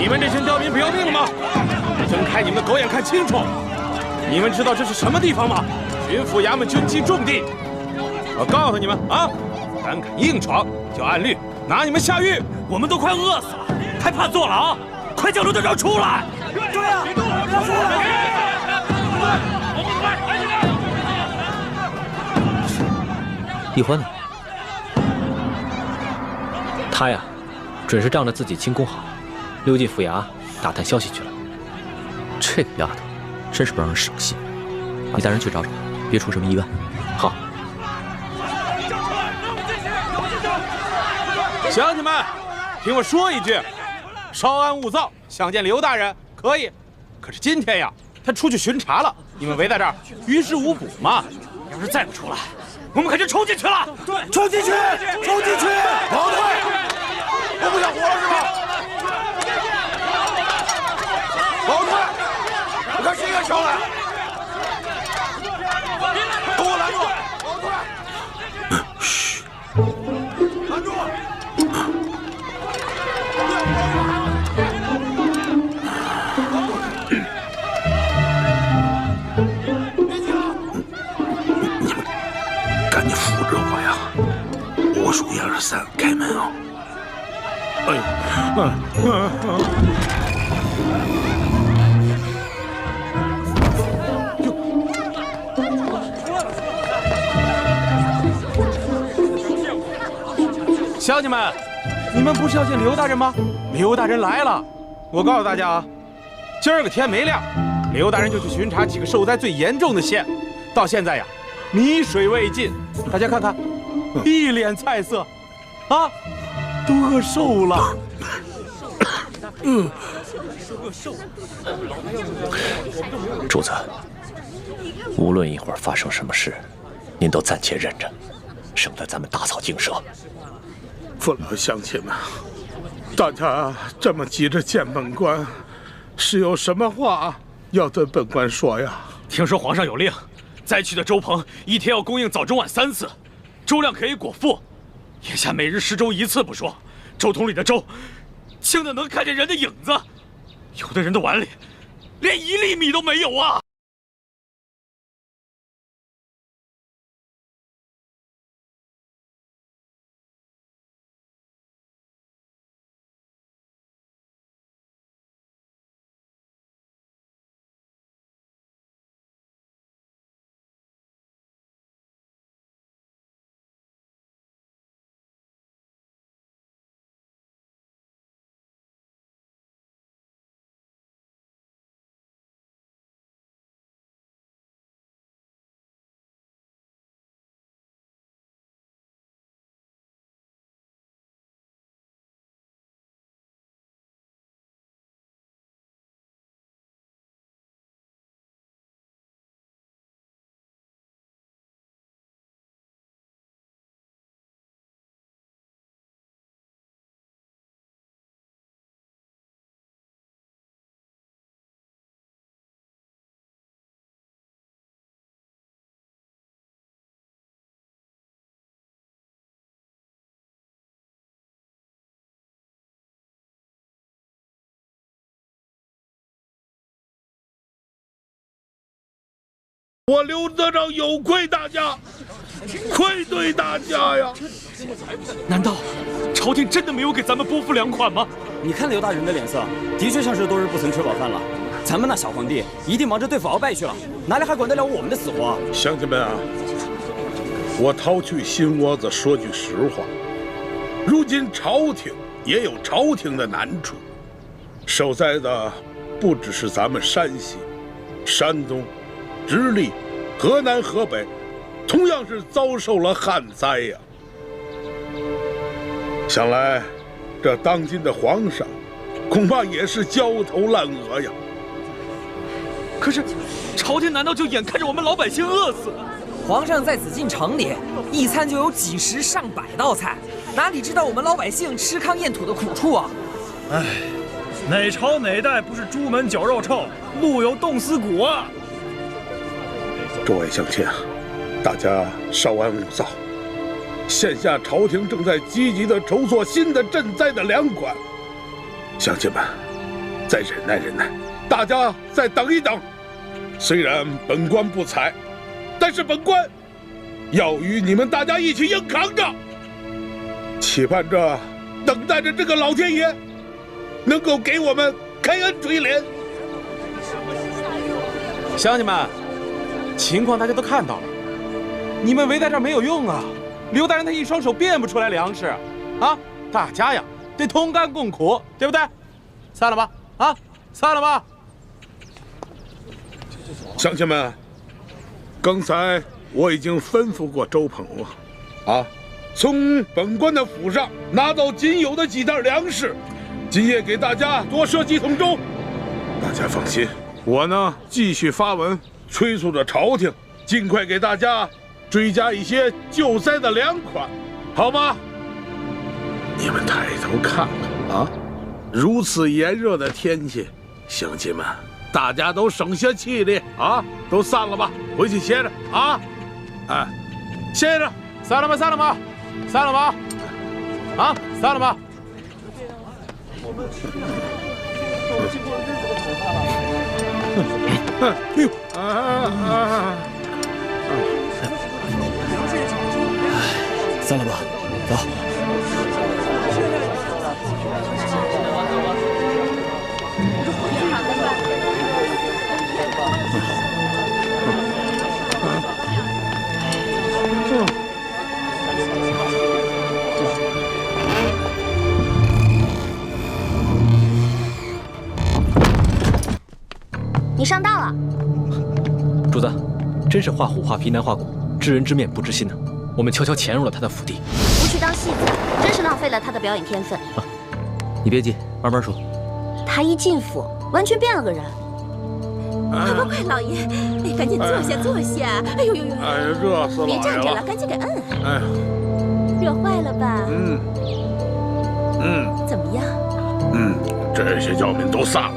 你们这群刁民不要命了吗？睁开你们的狗眼看清楚！你们知道这是什么地方吗？巡抚衙门军机重地。我告诉你们啊，胆敢硬闯，就按律拿你们下狱。我们都快饿死了，还怕坐牢？快叫刘队长出来！对呀，让出来！易欢呢？他呀，准是仗着自己轻功好，溜进府衙打探消息去了。这个丫头，真是不让人省心。你带人去找找，别出什么意外。好。乡亲们，听我说一句，稍安勿躁。想见刘大人可以，可是今天呀，他出去巡查了，你们围在这儿于事无补嘛。要是再不出来，我们可就冲进去了！对，冲进去，冲进去！老退，我不想活了是吧？老退，我看谁敢上来！给我拦住！老退！嘘，拦住！赶紧扶着我呀！我数1、2、3，开门啊！乡亲们，你们不是要见刘大人吗？刘大人来了！我告诉大家啊，今儿个天没亮，刘大人就去巡查几个受灾最严重的县，到现在呀，米水未进。大家看看，一脸菜色，啊，都饿瘦了。主子，无论一会儿发生什么事，您都暂且忍着，省得咱们打草惊蛇。父老乡亲们，大家这么急着见本官，是有什么话要对本官说呀？听说皇上有令，灾区的粥棚一天要供应早中晚3次，粥量可以果腹。眼下每日施粥1次不说，粥桶里的粥清的能看见人的影子，有的人的碗里连1粒米都没有啊！我刘德昭有愧大家，愧对大家呀！难道朝廷真的没有给咱们拨付粮款吗？你看刘大人的脸色，的确像是多日不曾吃饱饭了。咱们那小皇帝一定忙着对付鳌拜去了，哪里还管得了我们的死活啊？乡亲们啊，我掏去心窝子说句实话，如今朝廷也有朝廷的难处，受灾的不只是咱们山西、山东、直隶、河南、河北，同样是遭受了旱灾呀。想来，这当今的皇上，恐怕也是焦头烂额呀。可是，朝廷难道就眼看着我们老百姓饿死？皇上在紫禁城里，一餐就有几十上百道菜，哪里知道我们老百姓吃糠咽土的苦处啊！唉，哪朝哪代不是朱门酒肉臭，路有冻死骨啊！诸位乡亲啊，大家稍安勿躁。现下朝廷正在积极地筹措新的赈灾的粮款，乡亲们，再忍耐忍耐，大家再等一等。虽然本官不才，但是本官要与你们大家一起硬扛着，期盼着、等待着这个老天爷能够给我们开恩垂怜。乡亲们，情况大家都看到了，你们围在这儿没有用啊！刘大人他一双手变不出来粮食，啊，大家呀得同甘共苦，对不对？散了吧，啊，散了吧。乡亲们，刚才我已经吩咐过周鹏了，啊，从本官的府上拿到仅有的几袋粮食，今夜给大家多设几桶粥。大家放心，我呢继续发文催促着朝廷，尽快给大家追加一些救灾的粮款，好吗？你们抬头看看啊，如此炎热的天气，乡亲们，大家都省下气力啊，都散了吧，回去歇着啊！哎，歇着，散了吧，散了吧，散了吧，啊，散了吧。哎呦散了吧，走。你上当了，主子，真是画虎画皮难画骨，知人知面不知心呢。我们悄悄潜入了他的府邸，不去当戏子，真是浪费了他的表演天分。你别急，慢慢说。他一进府，完全变了个人。快，老爷，哎，赶紧坐下，坐下。哎呦呦呦！哎，热死老爷了！别站着了，赶紧给摁。哎，热坏了吧？怎么样？这些刁民都散了。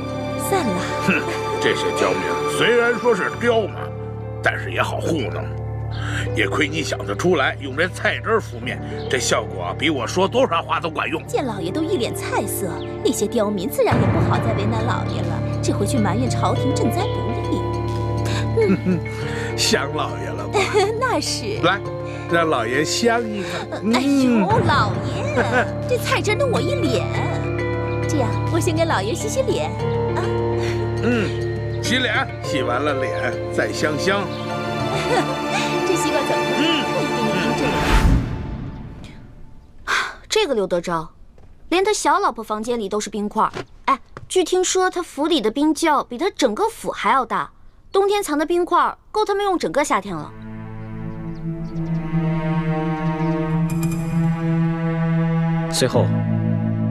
散了。哼，这些刁民虽然说是刁蛮，但是也好糊弄。也亏你想得出来，用这菜汁敷面，这效果比我说多少话都管用。见老爷都一脸菜色，那些刁民自然也不好再为难老爷了，只会去埋怨朝廷赈灾不力。想老爷了吧？那是。来，让老爷香一个。哎呦，老爷，这菜汁弄我一脸。这样，我先给老爷洗洗脸啊。洗脸，洗完了脸再香香。这西瓜怎么了？特意给你冰这个。这个刘德昭，连他小老婆房间里都是冰块。哎，据听说他府里的冰窖比他整个府还要大，冬天藏的冰块够他们用整个夏天了。随后，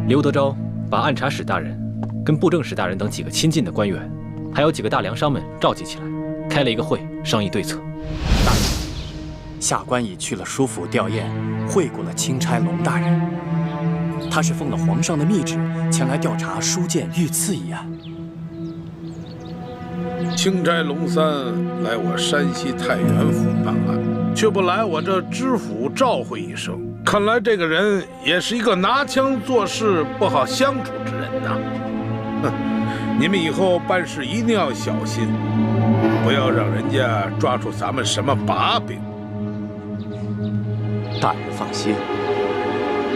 刘德昭把按察使大人、跟布政使大人等几个亲近的官员，还有几个大粮商们召集起来，开了一个会，商议对策。大人，下官已去了书府吊唁，会过了钦差龙大人。他是奉了皇上的密旨，前来调查书剑遇刺一案。钦差龙三来我山西太原府办案，却不来我这知府召会一声。看来这个人也是一个拿枪做事不好相处之人呐。哼，你们以后办事一定要小心，不要让人家抓住咱们什么把柄。大人放心，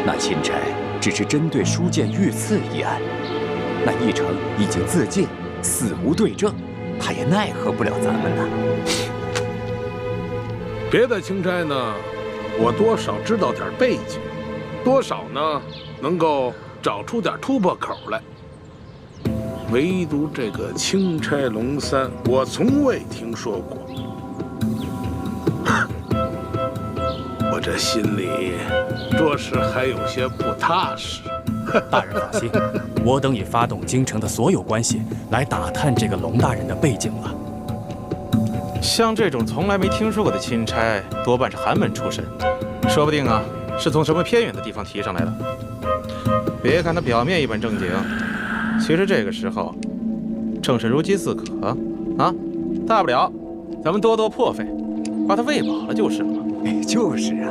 那钦差只是针对书剑遇刺一案，那义成已经自尽，死无对证，他也奈何不了咱们了。别的钦差呢，我多少知道点背景，多少呢能够找出点突破口来。唯独这个钦差龙三，我从未听说过。我这心里着实还有些不踏实。大人放心，我等已发动京城的所有关系来打探这个龙大人的背景了。像这种从来没听说过的钦差，多半是寒门出身，说不定啊是从什么偏远的地方提上来的。别看他表面一本正经，其实这个时候正是如饥似渴啊！大不了咱们多多破费，把他喂饱了就是了嘛。就是啊。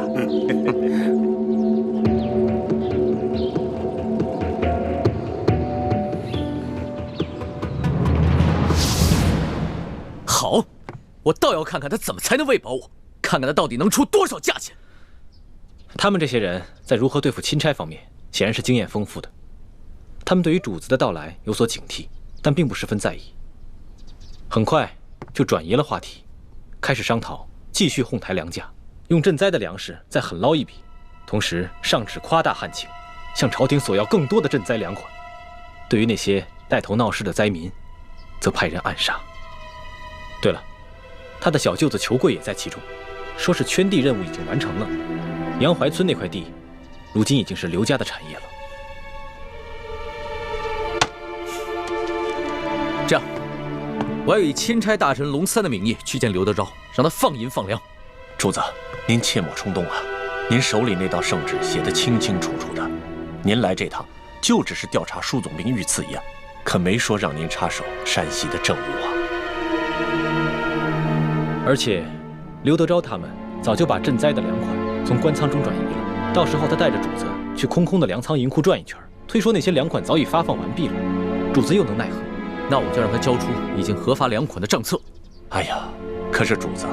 我倒要看看他怎么才能喂饱我，看看他到底能出多少价钱。他们这些人在如何对付钦差方面，显然是经验丰富的。他们对于主子的到来有所警惕，但并不十分在意。很快就转移了话题，开始商讨继续哄抬粮价，用赈灾的粮食再狠捞一笔，同时上旨夸大旱情，向朝廷索要更多的赈灾粮款。对于那些带头闹事的灾民，则派人暗杀。对了，他的小舅子裘贵也在其中，说是圈地任务已经完成了，杨怀村那块地，如今已经是刘家的产业了。这样，我要以钦差大臣龙三的名义去见刘德昭，让他放银放粮。主子，您切莫冲动啊！您手里那道圣旨写得清清楚楚的，您来这趟就只是调查舒总兵遇刺一案，可没说让您插手山西的政务啊。而且，刘德昭他们早就把赈灾的粮款从官仓中转移了，到时候他带着主子去空空的粮仓银库转一圈，推说那些粮款早已发放完毕了，主子又能奈何？那我就让他交出已经核发粮款的账册。哎呀，可是主子，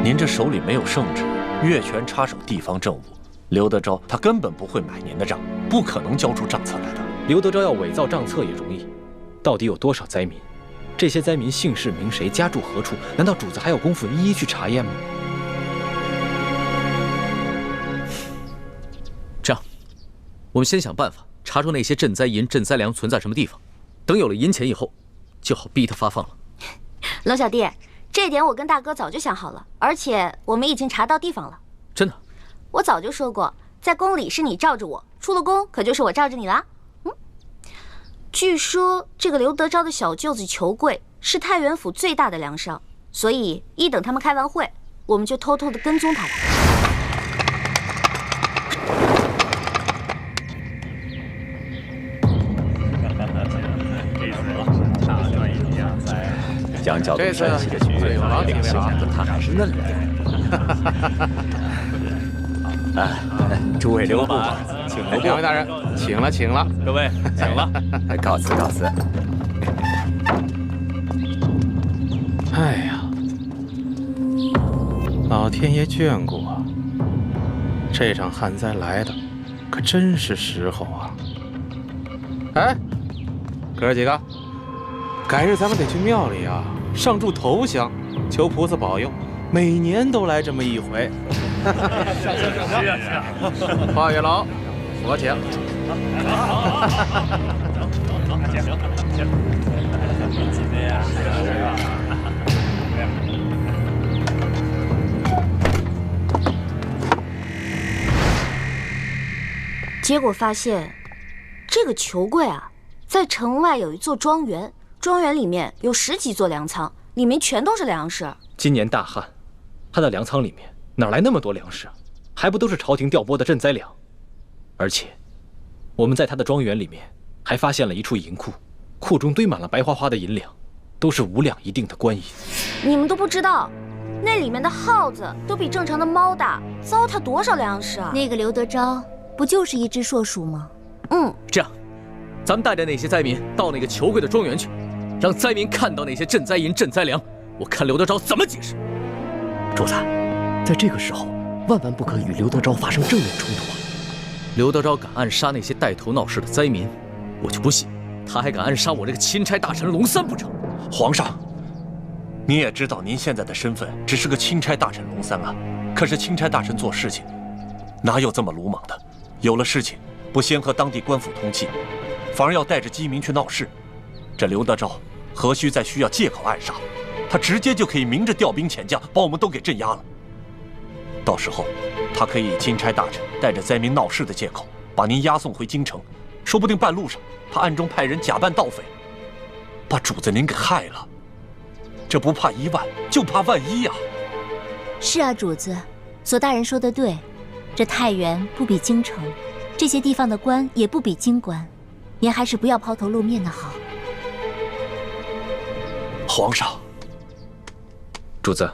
您这手里没有圣旨，越权插手地方政务，刘德昭他根本不会买您的账，不可能交出账册来的。刘德昭要伪造账册也容易，到底有多少灾民？这些灾民姓氏名谁，家住何处？难道主子还有功夫一一去查验吗？这样，我们先想办法查出那些赈灾银、赈灾粮存在什么地方，等有了银钱以后，就好逼他发放了。龙小弟，这点我跟大哥早就想好了，而且我们已经查到地方了。真的？我早就说过，在宫里是你罩着我，出了宫可就是我罩着你啦。据说这个刘德昭的小舅子裘贵是太原府最大的粮商，所以一等他们开完会，我们就偷偷的跟踪他来。相较于山西的局势，领袖他还是嫩了点。诸位留步吧，请留步。两位大人，请了，请了。各位，请了。告辞，告辞。哎呀，老天爷眷顾啊！这场旱灾来的可真是时候啊！哎，哥几个，改日咱们得去庙里啊，上柱头香，求菩萨保佑，每年都来这么一回。华月楼，我请。结果发现，这个裘贵啊，在城外有一座庄园，庄园里面有10几座粮仓，里面全都是粮食。今年大旱，他的粮仓里面哪来那么多粮食啊？还不都是朝廷调拨的赈灾粮？而且，我们在他的庄园里面还发现了一处银库，库中堆满了白花花的银两，都是5两一锭的官银。你们都不知道，那里面的耗子都比正常的猫大，糟蹋多少粮食啊！那个刘德昭不就是一只硕鼠吗？这样，咱们带着那些灾民到那个裘贵的庄园去，让灾民看到那些赈灾银、赈灾粮，我看刘德昭怎么解释。主子，在这个时候，万万不可与刘德昭发生正面冲突啊！刘德昭敢暗杀那些带头闹事的灾民，我就不信他还敢暗杀我这个钦差大臣龙三不成。皇上，你也知道您现在的身份只是个钦差大臣龙三啊，可是钦差大臣做事情哪有这么鲁莽的？有了事情不先和当地官府通气，反而要带着饥民去闹事，这刘德昭何须再需要借口暗杀？他直接就可以明着调兵遣将，把我们都给镇压了。到时候，他可以以钦差大臣带着灾民闹事的借口，把您押送回京城，说不定半路上他暗中派人假扮盗匪，把主子您给害了。这不怕1万，就怕万一呀！是啊，主子，左大人说得对，这太原不比京城，这些地方的官也不比京官，您还是不要抛头露面的好。皇上，主子，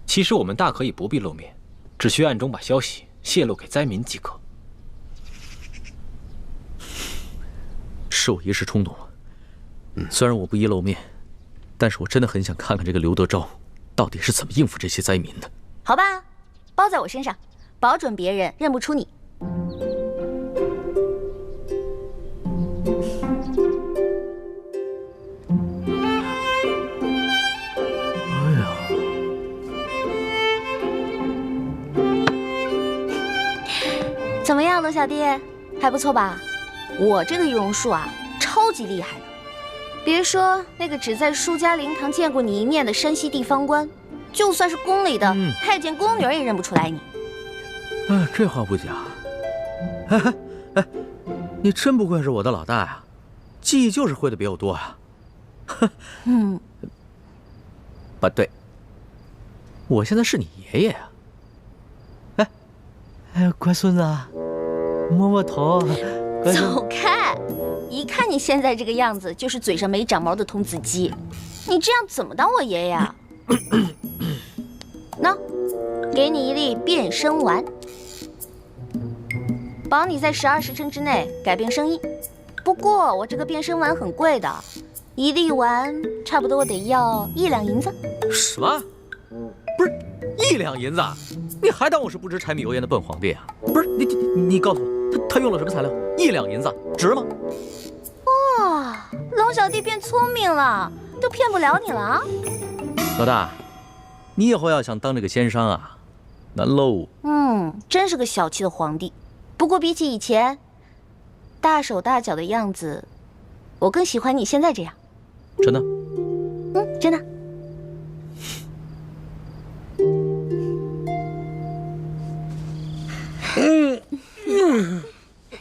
其实我们大可以不必露面，只需暗中把消息泄露给灾民即可。是我一时冲动了。虽然我不宜露面，但是我真的很想看看这个刘德昭到底是怎么应付这些灾民的？好吧，包在我身上，保准别人认不出你。怎么样，罗小弟，还不错吧？我这个易容术啊，超级厉害的。别说那个只在舒家灵堂见过你一面的山西地方官，就算是宫里的太监宫女也认不出来你。这话不假。哎，你真不愧是我的老大呀，记忆就是会的比我多啊。不对，我现在是你爷爷呀。乖孙子，摸摸头。走开！一看你现在这个样子，就是嘴上没长毛的童子鸡。你这样怎么当我爷爷啊？喏，给你一粒变声丸，保你在12时辰之内改变声音。不过我这个变声丸很贵的，一粒丸差不多得要1两银子。什么？不是1两银子？你还当我是不知柴米油盐的笨皇帝啊？不是你告诉我，他用了什么材料？1两银子值吗？哇，龙小弟变聪明了，都骗不了你了啊！老大，你以后要想当这个仙商啊，难喽。真是个小气的皇帝。不过比起以前大手大脚的样子，我更喜欢你现在这样。真的？真的。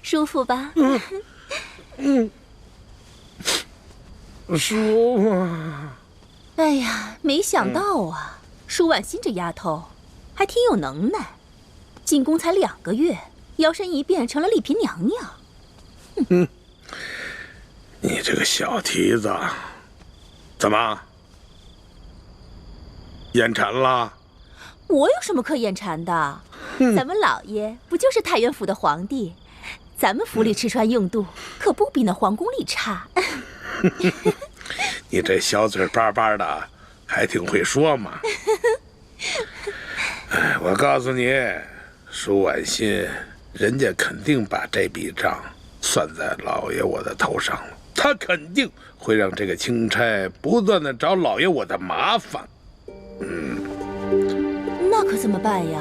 舒服吧？舒服。哎呀，没想到啊，舒婉心这丫头还挺有能耐，进宫才2个月，摇身一变成了丽嫔娘娘。你这个小蹄子，怎么眼馋了？我有什么可眼馋的？咱们老爷不就是太原府的皇帝？咱们府里吃穿用度可不比那皇宫里差。你这小嘴巴巴的，还挺会说嘛。我告诉你，舒婉心，人家肯定把这笔账算在老爷我的头上了。他肯定会让这个钦差不断的找老爷我的麻烦。那可怎么办呀？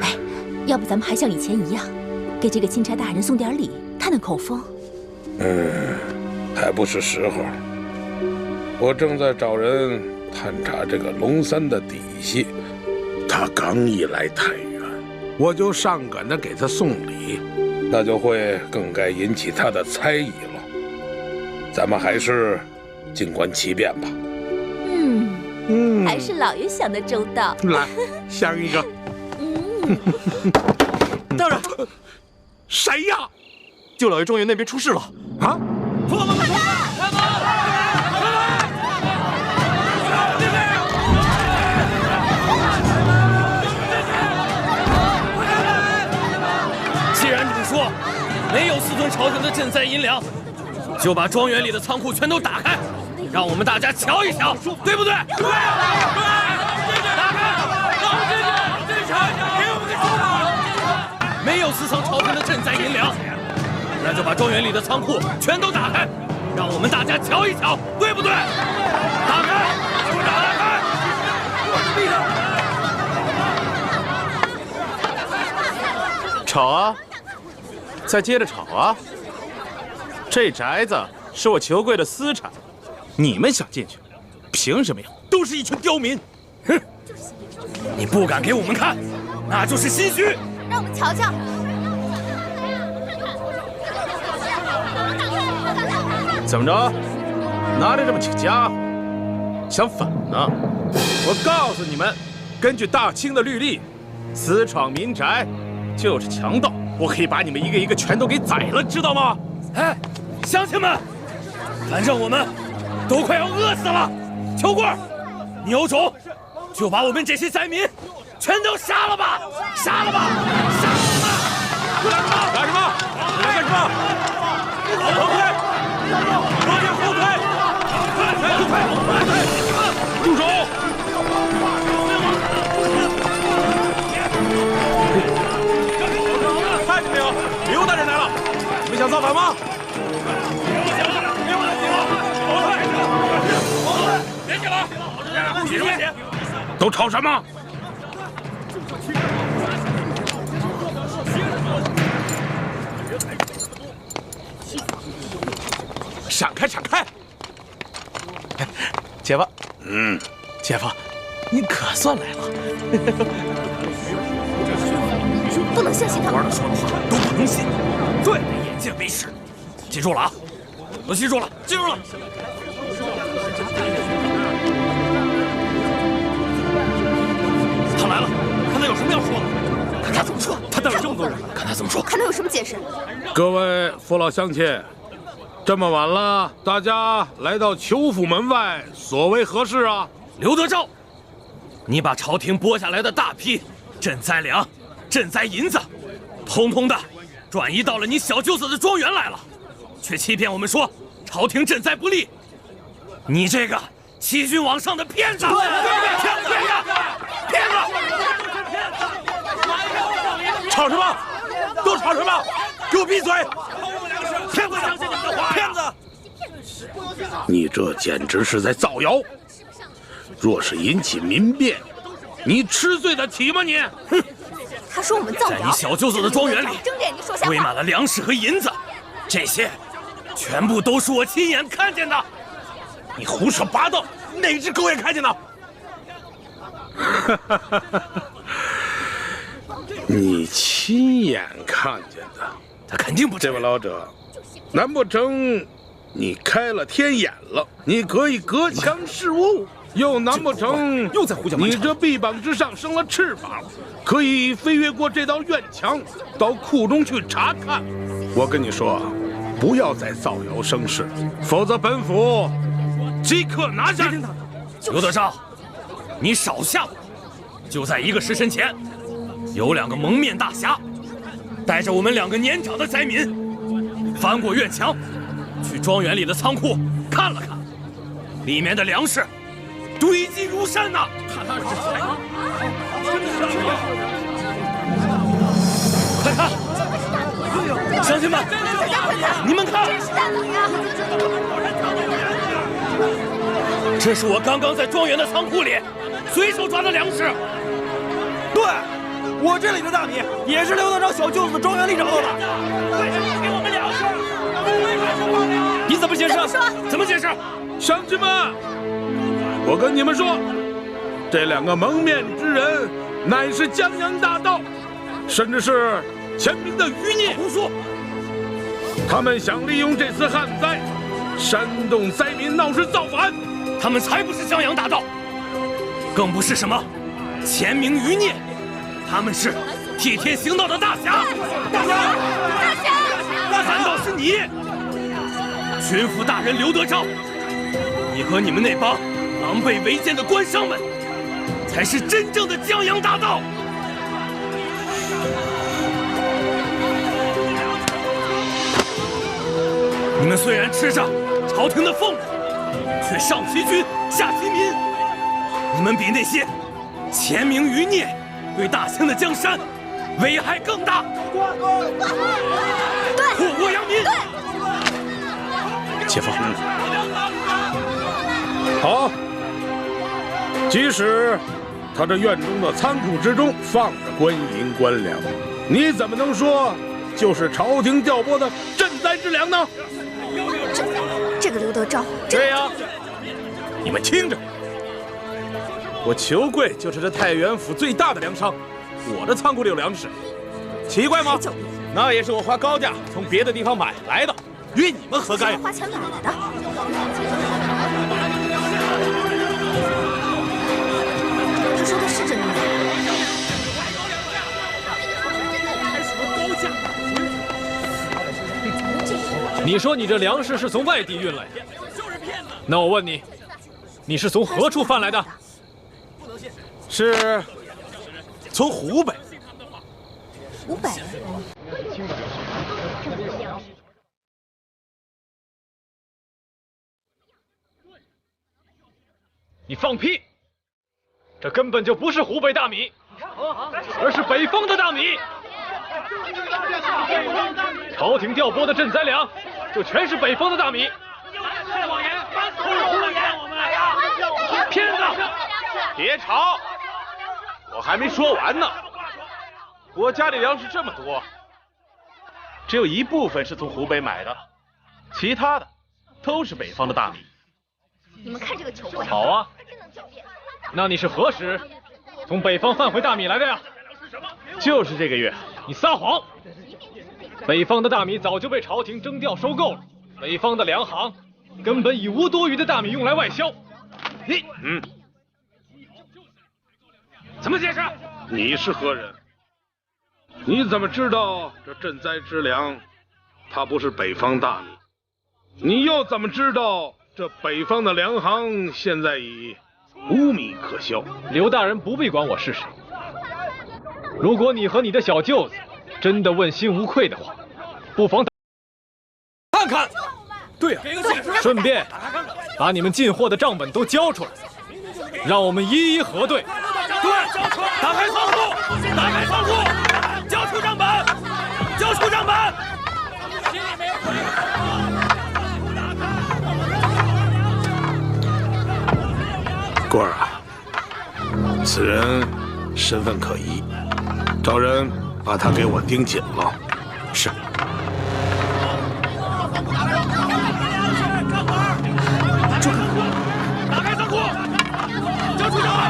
哎，要不咱们还像以前一样，给这个钦差大人送点礼，探探口风。还不是时候。我正在找人探查这个龙三的底细。他刚一来太原，我就上赶着给他送礼，那就会更该引起他的猜疑了。咱们还是静观其变吧。还是老爷想的周到。来，想一个。大人，谁呀？舅老爷庄园那边出事了啊！既然你们说没有私吞朝廷的赈灾银两，就把庄园里的仓库全都打开，让我们大家瞧一瞧，对不对？对！打开！让我们进去！给我们个说法！没有私藏朝廷的赈灾银两，那就把庄园里的仓库全都打开，让我们大家瞧一瞧，对不对？打开！给我打开！吵啊！再接着吵啊！这宅子是我裘贵的私产，你们想进去，凭什么呀？都是一群刁民！哼！你不敢给我们看，那就是心虚。让我们瞧瞧。怎么着？拿着这么几个家伙，想反呢？我告诉你们，根据大清的律例，私闯民宅就是强盗，我可以把你们一个一个全都给宰了，知道吗？哎，乡亲们，反正我们都快要饿死了。裘贵，你有种就把我们这些灾民全都杀了吧！杀了吧！杀了吧！干什么？干什么？后退！后退！后退！住手！想造反吗？别起来！起什么起？都吵什么？闪开，闪开！姐夫，姐夫，你可算来了。不能相信他们。官儿说的话都不能信，对，眼见为实。记住了啊！都记住了，记住了。他来了，看他有什么要说的。看他怎么说。他带了这么多人，看他怎么说。看他有什么解释。各位父老乡亲，这么晚了，大家来到裘府门外，所为何事啊？刘德昭，你把朝廷拨下来的大批赈灾粮、赈灾银子，通通的转移到了你小舅子的庄园来了，却欺骗我们说朝廷赈灾不利。你这个欺君罔上的骗子！骗子！骗子！吵什么？都吵什么？给我闭嘴！骗子！相信你们的话！骗子！你这简直是在造谣！若是引起民变，你吃罪得起吗？你！哼！他说我们造谣。在你小舅子的庄园里，睁着眼睛说瞎话，堆满了粮食和银子，这些全部都是我亲眼看见的。你胡说八道！哪只狗眼看见的？你亲眼看见的？他肯定不。这位老者，难不成你开了天眼了？你可以隔墙视物，又难不成又在胡搅蛮缠？你这臂膀之上生了翅膀，可以飞越过这道院墙，到库中去查看？我跟你说，不要再造谣生事，否则本府即刻拿下。刘德昭，你少吓我！就在1个时辰前，有2个蒙面大侠，带着我们2个年长的灾民，翻过院墙，去庄园里的仓库看了看，里面的粮食堆积如山呐！快看，乡亲们，你们看！这是我刚刚在庄园的仓库里随手抓的粮食。对，我这里的大米也是刘德昭小舅子的庄园里找到的。为什么给我们粮食？为什么放粮？你怎么解释？怎么解释？乡亲们，我跟你们说，这2个蒙面之人乃是江洋大盗，甚至是前明的余孽。胡说！他们想利用这次旱灾，煽动灾民闹事造反。他们才不是江洋大盗，更不是什么前明余孽，他们是替天行道的大侠。大侠！难道是你，巡抚大人刘德昭？你和你们那帮狼狈为奸的官商们，才是真正的江洋大盗。你们虽然吃着朝廷的俸禄，却上欺君下欺民，你们比那些前明余孽对大清的江山危害更大，祸国殃民。姐夫，好，即使他这院中的仓库之中放着官银官粮，你怎么能说就是朝廷调拨的赈灾之粮呢？这个刘德昭，对呀，你们听着，我裘贵就是这太原府最大的粮商，我的仓库里有粮食，奇怪吗？那也是我花高价从别的地方买来的，与你们何干呀？花钱买来的。他说的是真的吗？你说你这粮食是从外地运来的，那我问你，你是从何处贩来的？是从湖北。湖北。你放屁！这根本就不是湖北大米，而是北方的大米。朝廷调拨的赈灾粮，这全是北方的大米。谎言，胡言！骗子！别吵，我还没说完呢。我家里粮食这么多，只有一部分是从湖北买的，其他的都是北方的大米。你们看这个球会。好啊，那你是何时从北方贩回大米来的呀？就是这个月。你撒谎！北方的大米早就被朝廷征调收购了，北方的粮行根本已无多余的大米用来外销。怎么解释？你是何人？你怎么知道这赈灾之粮，它不是北方大米？你又怎么知道这北方的粮行现在已无米可销？刘大人不必管我是谁。如果你和你的小舅子真的问心无愧的话，不妨看看。对呀，顺便把你们进货的账本都交出来，让我们一一核对。对，打开仓库，打开仓库，交出账本，交出账本。官儿啊，此人身份可疑，找人把他给我盯紧了。是。打开仓库，交出账本。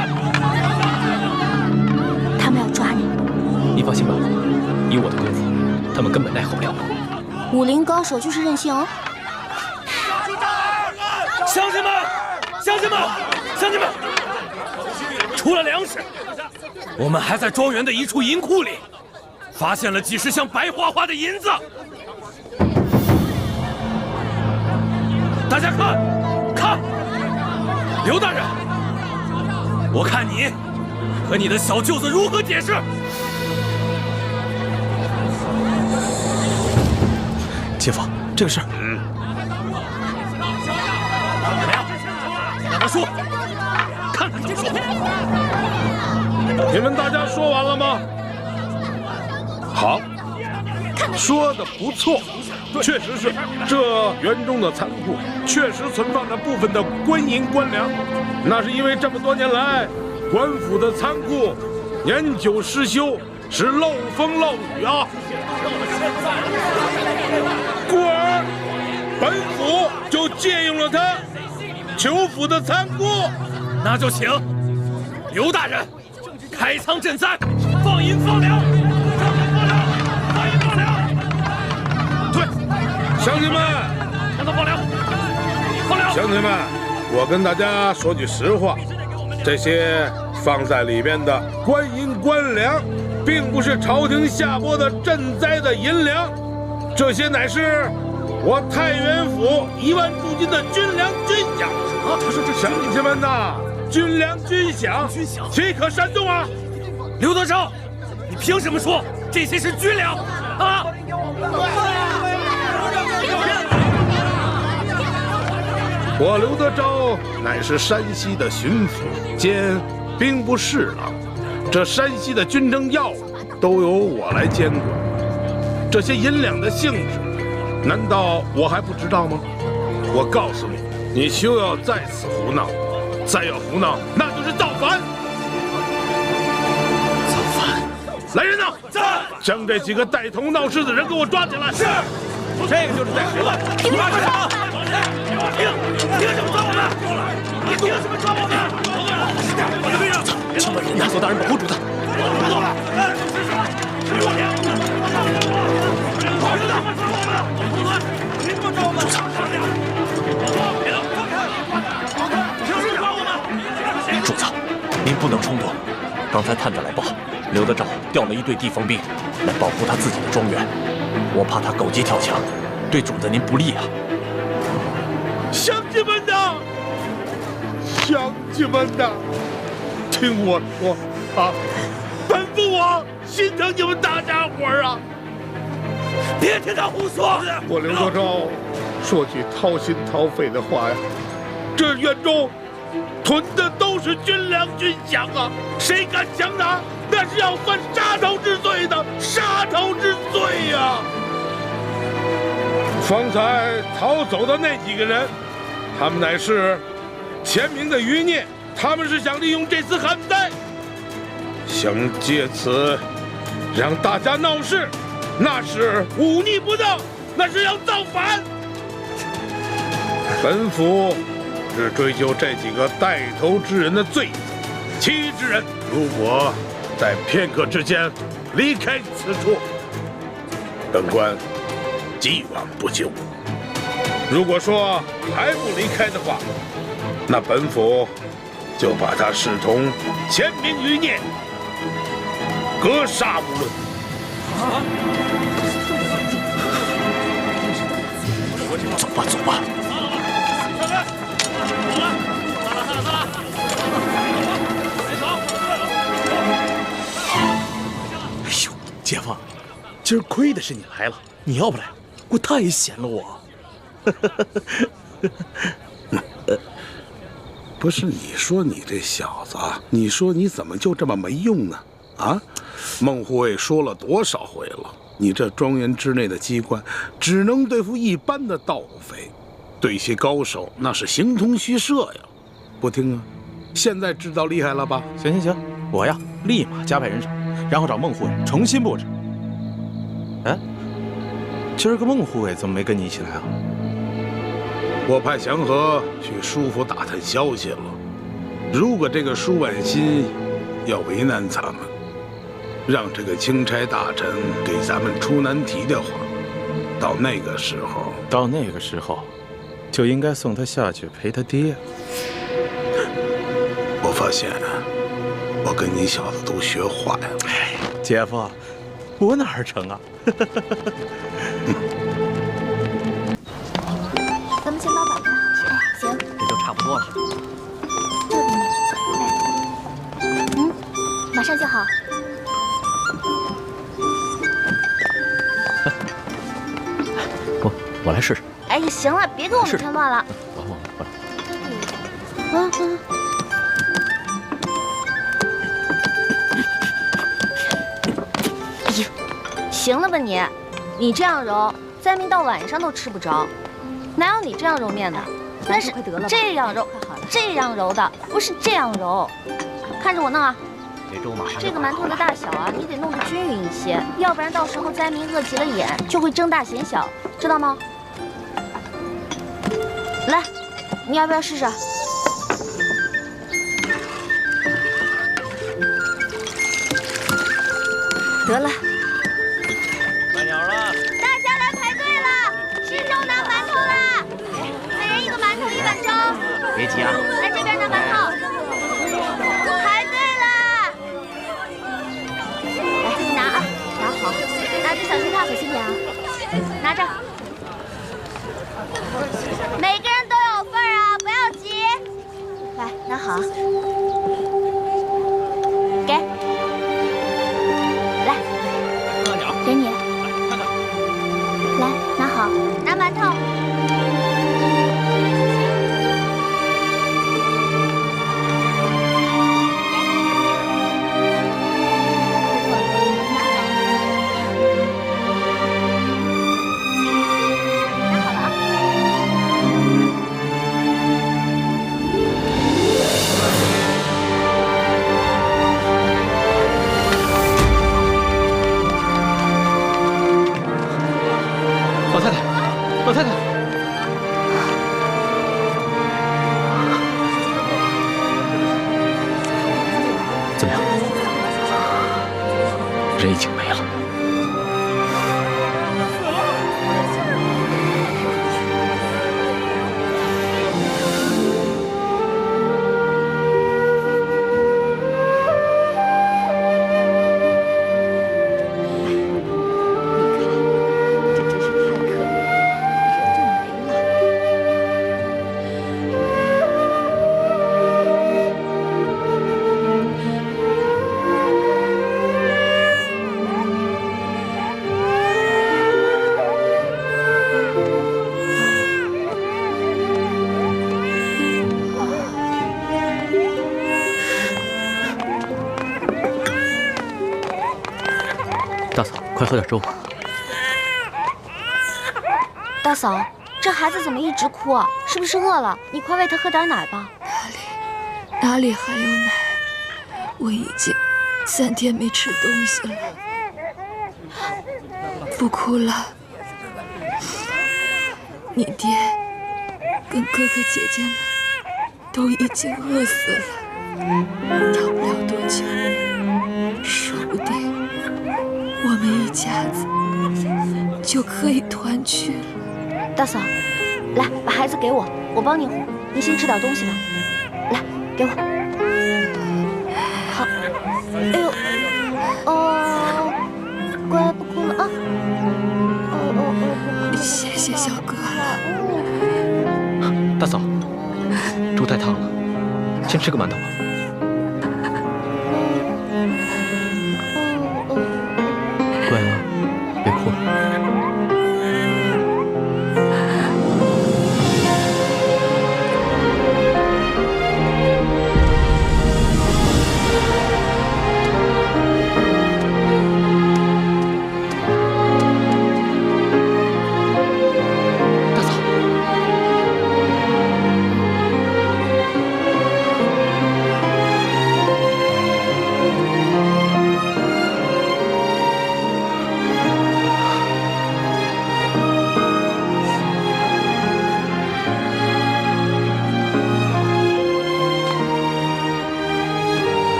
他们要抓你。你放心吧，以我的功夫，他们根本奈何不了我。武林高手就是任性哦。乡亲们，乡亲们，乡亲们！除了粮食，我们还在庄园的一处银库里发现了几十箱白花花的银子。大家看，看，刘大人，我看你和你的小舅子如何解释？姐夫，这个事儿，怎么样？让他说，看他怎么说。你们大家说完了吗？好，说的不错，确实是这园中的仓库确实存放着部分的官银官粮，那是因为这么多年来官府的仓库年久失修，是漏风漏雨啊。故而本府就借用了他求府的仓库。那就请刘大人开仓赈灾，放银放粮，放银放粮。对，乡亲们，让他放粮，放粮。乡亲们，我跟大家说句实话，这些放在里边的官银官粮，并不是朝廷下拨的赈灾的银两，这些乃是我太原府1万驻军的军粮军饷。他说这乡亲们呐，军粮军饷，岂可煽动啊？刘德昭，你凭什么说这些是军粮啊？我刘德昭乃是山西的巡抚兼兵部侍郎，这山西的军政要务都由我来监管。这些银两的性质，难道我还不知道吗？我告诉你，你休要在此胡闹，再要胡闹，那就是造反。造反！来人呐，在！将这几个带头闹事的人给我抓起来。是。这个就是在谁了？你抓什么？凭什么抓我们？你凭什么抓我们？请把人拿走，大人保护住他。主子，您不能冲动。刚才探子来报，刘德昭调了一队地方兵来保护他自己的庄园，我怕他狗急跳墙，对主子您不利啊。乡亲们呐，乡亲们呐，听我说啊，本父我心疼你们大家伙儿啊！别听他胡说！我刘德昭说句掏心掏肺的话呀，这园中囤的都是军粮军饷啊，谁敢强拿，那是要犯杀头之罪的，杀头之罪呀！方才逃走的那几个人，他们乃是前明的余孽，他们是想利用这次旱灾，想借此让大家闹事，那是忤逆不当，那是要造反。本府只追究这几个带头之人的罪责，其余之人如果在片刻之间离开此处，本官既往不咎。如果说还不离开的话，那本府就把他视同前明余孽，格杀无论。走吧，走吧。哎呦，姐夫，今儿亏的是你来了，你要不来，我太闲了我。不是你说你这小子，你说你怎么就这么没用呢？啊，孟护卫说了多少回了，你这庄园之内的机关只能对付一般的盗匪，对些高手那是形同虚设呀。不听啊，现在知道厉害了吧？行行行，我呀立马加派人手，然后找孟护卫重新布置。哎，今儿个孟护卫怎么没跟你一起来啊？我派祥和去舒府打探消息了。如果这个舒婉心要为难咱们，让这个钦差大臣给咱们出难题的话，到那个时候，就应该送他下去陪他爹。我发现我跟你小子都学坏了。哎，姐夫，我哪儿成啊？咱们先把碗摆好。行，这就差不多了。这给你。马上就好。我来试试。哎，行了，别给我们添乱了。我。哎呦，行了吧你？你这样揉，灾民到晚上都吃不着。哪有你这样揉面的？那是这样揉，这样揉的，不是这样揉。看着我弄啊！这个馒头的大小啊，你得弄得均匀一些，要不然到时候灾民饿急了眼，就会睁大显小，知道吗？来，你要不要试试？得了。慢点了。大家来排队了，吃粥拿馒头啦！每人一个馒头，1碗粥。别急啊。来这边拿馒头。排队啦！来，自己拿啊，拿好，拿着小心烫，小心点啊。拿着。每个人都有份啊，不要急。来，拿好。给。来。给你。来，拿好，拿馒头。老太太，怎么样？人已经没了。大嫂，快喝点粥。大嫂，这孩子怎么一直哭啊？是不是饿了？你快喂他喝点奶吧。哪里还有奶？我已经3天没吃东西了。不哭了，你爹跟哥哥姐姐们都已经饿死了，要不了多久，说不定我们一家子就可以团聚了。大嫂，来，把孩子给我，我帮你哄。你先吃点东西吧。来，给我。好。哎呦，哦，乖，不哭了啊。谢谢小哥。大嫂，粥太烫了，先吃个馒头吧。乖啊，别哭了。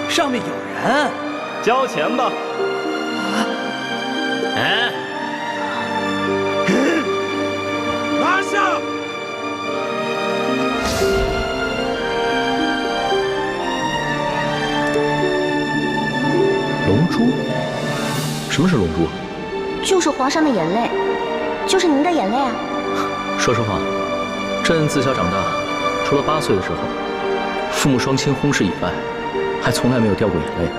上面有人，交钱吧。哎，拿下！龙珠？什么是龙珠？就是皇上的眼泪，就是您的眼泪啊。说实话，朕自小长大，除了8岁的时候，父母双亲轰逝以外，还从来没有掉过眼泪。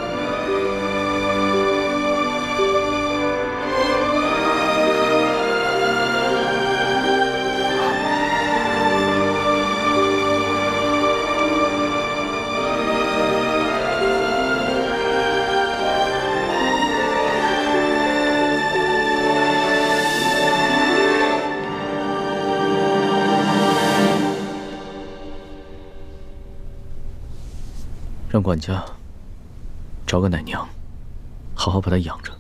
让管家找个奶娘，好好把她养着，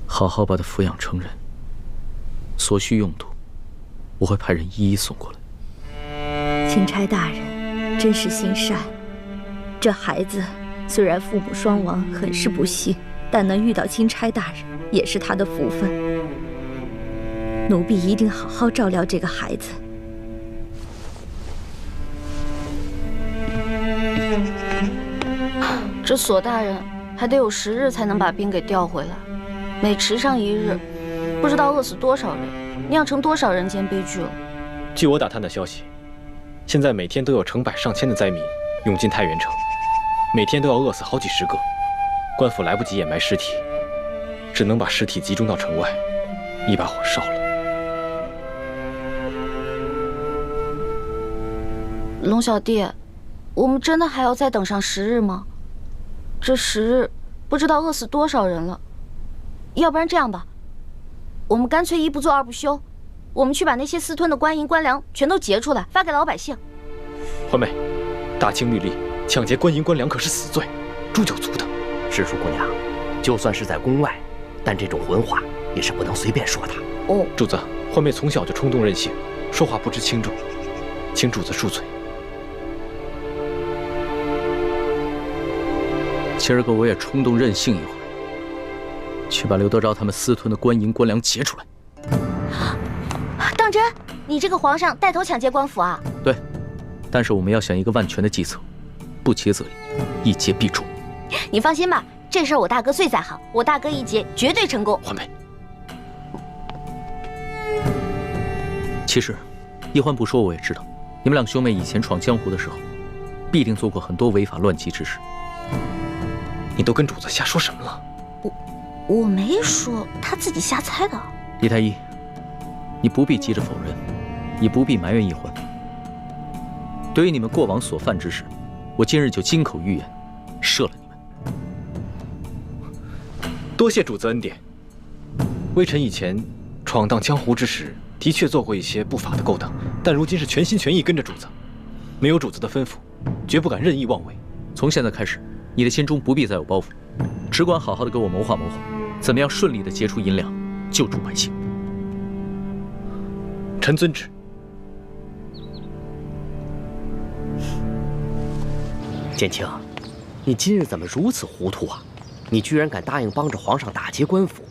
好好把她抚养成人。所需用途，我会派人一一送过来。钦差大人真是心善。这孩子虽然父母双亡，很是不幸，但能遇到钦差大人也是他的福分。奴婢一定好好照料这个孩子。这索大人还得有10日才能把兵给调回来，每迟上1日，不知道饿死多少人，酿成多少人间悲剧了。据我打探的消息，现在每天都有成百上千的灾民涌进太原城，每天都要饿死好几10个。官府来不及掩埋尸体，只能把尸体集中到城外，一把火烧了。龙小弟，我们真的还要再等上10日吗？这10日不知道饿死多少人了。要不然这样吧，我们干脆1不做2不休，我们去把那些私吞的官银官粮全都劫出来，发给老百姓。环妹，大清律例，抢劫官银官粮可是死罪，诛九族的。师叔姑娘，就算是在宫外，但这种混话也是不能随便说的。哦，主子，环妹从小就冲动任性，说话不知轻重，请主子恕罪。今儿个我也冲动任性一回，去把刘德昭他们私吞的官银官粮劫出来。当真？你这个皇上带头抢劫官府啊？对，但是我们要想一个万全的计策，不劫则已，一劫必中。你放心吧，这事儿我大哥最在行，我大哥一劫绝对成功。欢梅，其实一欢不说我也知道，你们两兄妹以前闯江湖的时候，必定做过很多违法乱纪之事。你都跟主子瞎说什么了？我没说，他自己瞎猜的。李太医，你不必急着否认，也不必埋怨一欢。对于你们过往所犯之事，我今日就金口玉言，赦了你们。多谢主子恩典。微臣以前闯荡江湖之时，的确做过一些不法的勾当，但如今是全心全意跟着主子，没有主子的吩咐，绝不敢任意妄为。从现在开始，你的心中不必再有包袱，只管好好的给我谋划谋划，怎么样顺利的结出银两，救助百姓。臣遵旨。建清，你今日怎么如此糊涂啊？你居然敢答应帮着皇上打劫官府，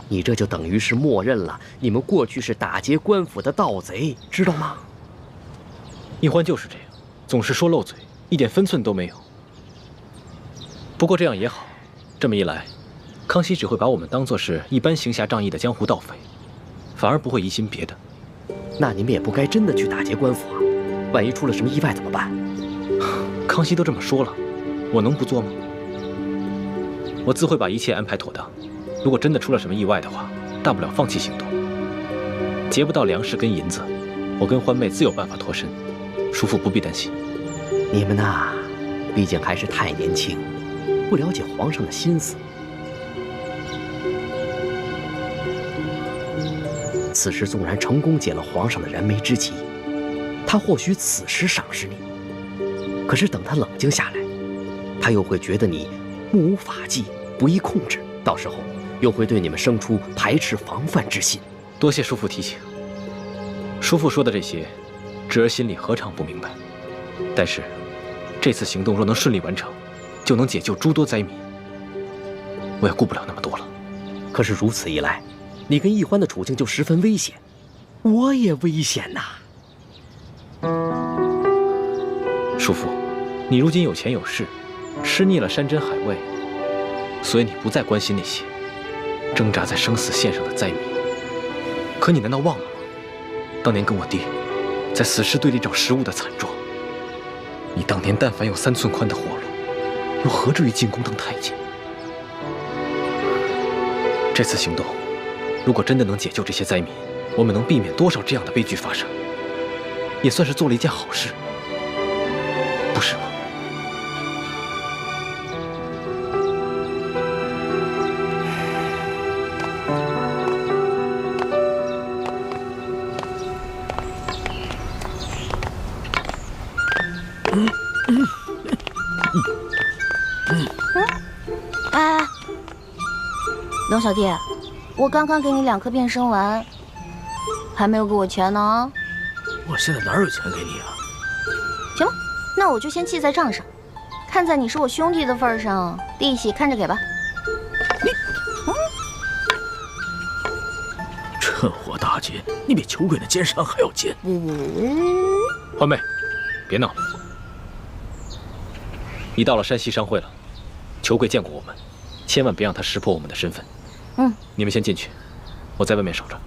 你这就等于是默认了你们过去是打劫官府的盗贼，知道吗？一欢就是这样，总是说漏嘴，一点分寸都没有。不过这样也好，这么一来，康熙只会把我们当作是一般行侠仗义的江湖盗匪，反而不会疑心别的。那你们也不该真的去打劫官府啊，万一出了什么意外怎么办？康熙都这么说了，我能不做吗？我自会把一切安排妥当。如果真的出了什么意外的话，大不了放弃行动。劫不到粮食跟银子，我跟欢妹自有办法脱身，叔父不必担心。你们呐，毕竟还是太年轻，不了解皇上的心思。此时纵然成功解了皇上的燃眉之急，他或许此时赏识你，可是等他冷静下来，他又会觉得你目无法纪，不易控制，到时候又会对你们生出排斥防范之心。多谢叔父提醒。叔父说的这些，侄儿心里何尝不明白。但是，这次行动若能顺利完成，就能解救诸多灾民，我也顾不了那么多了。可是如此一来，你跟易欢的处境就十分危险，我也危险呐。叔父，你如今有钱有势，吃腻了山珍海味，所以你不再关心那些挣扎在生死线上的灾民。可你难道忘了吗？当年跟我爹在死尸堆里找食物的惨状。你当年但凡有3寸宽的活路，又何至于进宫当太监？这次行动，如果真的能解救这些灾民，我们能避免多少这样的悲剧发生，也算是做了一件好事，不是吗？哎，龙小弟，我刚刚给你2颗变身丸，还没有给我钱呢。我现在哪有钱给你啊？行吧，那我就先记在账上，看在你是我兄弟的份上，利息看着给吧。趁火打劫，你比酒鬼的奸商还要奸。欢妹，别闹了。你到了山西商会了，裘贵见过我们，千万别让他识破我们的身份。你们先进去，我在外面守着。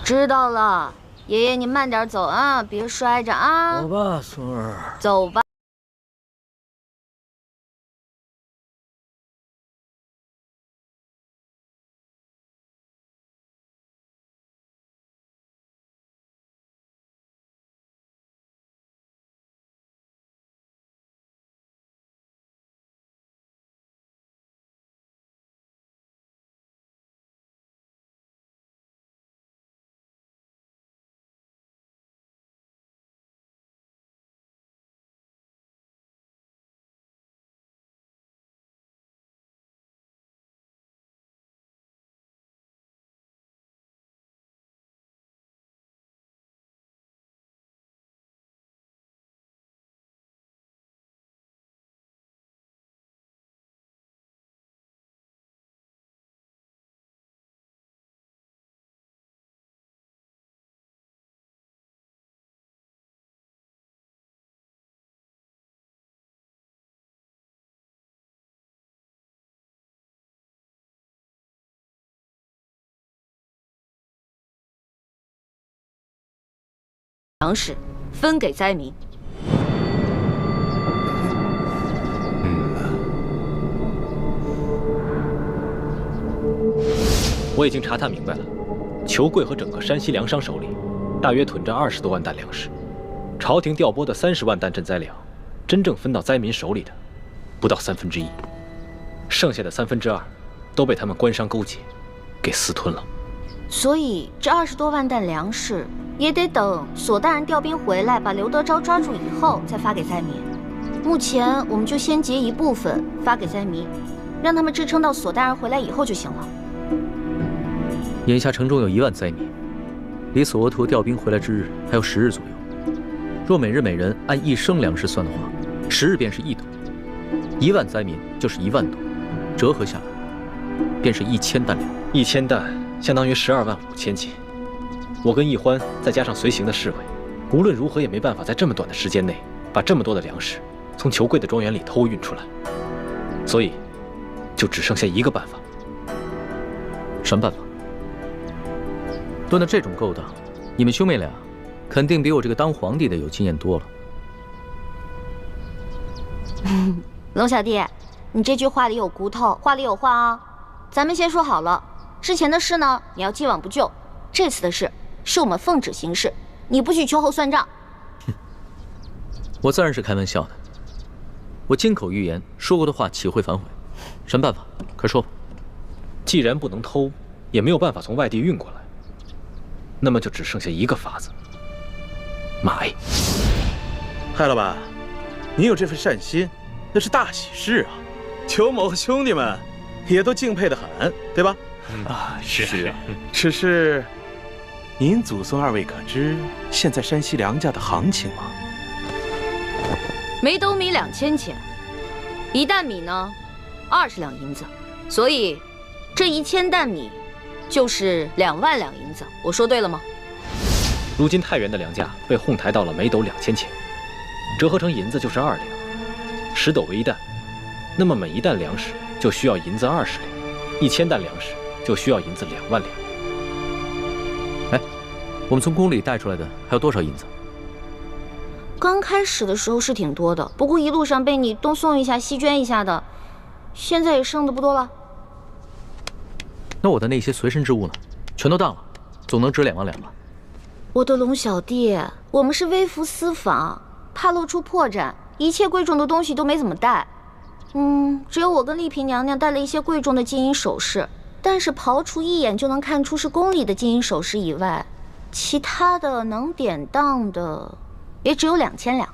知道了，爷爷你慢点走啊，别摔着啊。走吧，孙儿。走吧。粮食分给灾民。我已经查探明白了，裘贵和整个山西粮商手里，大约囤着20多万担粮食。朝廷调拨的30万担赈灾粮，真正分到灾民手里的，不到1/3，剩下的2/3都被他们官商勾结，给私吞了。所以这20多万担粮食也得等索大人调兵回来，把刘德昭抓住以后再发给灾民。目前我们就先结一部分发给灾民，让他们支撑到索大人回来以后就行了。眼下城中有1万灾民，离索额图调兵回来之日还有10日左右。若每日每人按1升粮食算的话，10日便是1斗，1万灾民就是1万斗，折合下来便是1000担粮。1000担相当于12万5千斤。我跟易欢再加上随行的侍卫，无论如何也没办法在这么短的时间内把这么多的粮食从裘贵的庄园里偷运出来，所以就只剩下一个办法。什么办法？论到这种勾当，你们兄妹俩肯定比我这个当皇帝的有经验多了。龙小弟，你这句话里有骨头，话里有话啊。咱们先说好了，之前的事呢，你要既往不咎；这次的事是我们奉旨行事，你不许秋后算账。我自然是开玩笑的，我金口玉言说过的话岂会反悔？什么办法？快说吧。既然不能偷，也没有办法从外地运过来，那么就只剩下一个法子：买。嗨，老板，你有这份善心，那是大喜事啊！裘某和兄弟们也都敬佩得很，对吧？是啊。只是，您祖孙2位可知现在山西粮价的行情吗？每斗米2000钱，1担米呢20两银子，所以这1000担米就是2万两银子。我说对了吗？如今太原的粮价被哄抬到了每斗2000钱，折合成银子就是2两，10斗为1担，那么每1担粮食就需要银子20两，1000担粮食就需要银子2万两。哎，我们从宫里带出来的还有多少银子？刚开始的时候是挺多的，不过一路上被你东送一下西捐一下的，现在也剩的不多了。那我的那些随身之物呢？全都当了，总能值2万两吧？我的龙小弟，我们是微服私访，怕露出破绽，一切贵重的东西都没怎么带。只有我跟丽嫔娘娘带了一些贵重的金银首饰，但是刨除一眼就能看出是宫里的金银首饰以外，其他的能典当的也只有2000两。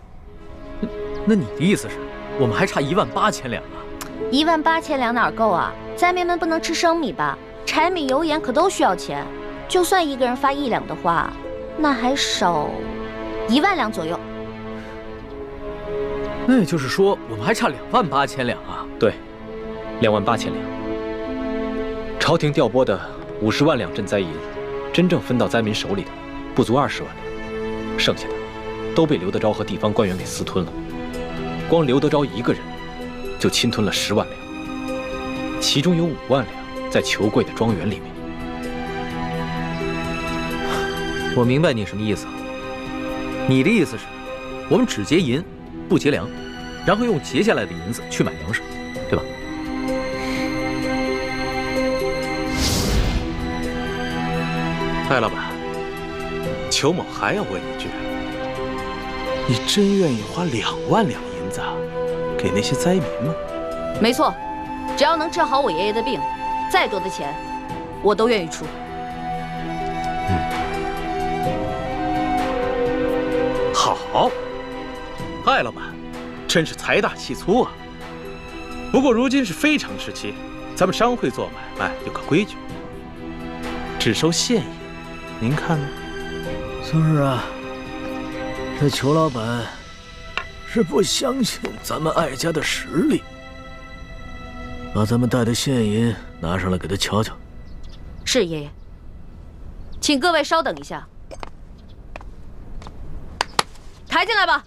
那你的意思是，我们还差18000两啊？18000两哪够啊？灾民们不能吃生米吧？柴米油盐可都需要钱，就算一个人发1两的话，那还少1万两左右。那也就是说，我们还差28000两啊？对，28000两。朝廷调拨的50万两赈灾银，真正分到灾民手里的不足20万两，剩下的都被刘德昭和地方官员给私吞了。光刘德昭一个人就侵吞了10万两，其中有5万两在裘贵的庄园里面。我明白你什么意思。你的意思是，我们只结银，不结粮，然后用结下来的银子去买粮食，对吧？艾老板，裘某还要问一句：你真愿意花2万两银子给那些灾民吗？没错，只要能治好我爷爷的病，再多的钱我都愿意出。好，艾老板，真是财大气粗啊！不过如今是非常时期，咱们商会做买卖有个规矩，只收现银，您看呢？孙儿啊，这裘老板是不相信咱们艾家的实力，把咱们带的现银拿上来给他瞧瞧。是爷爷，请各位稍等一下。抬进来吧。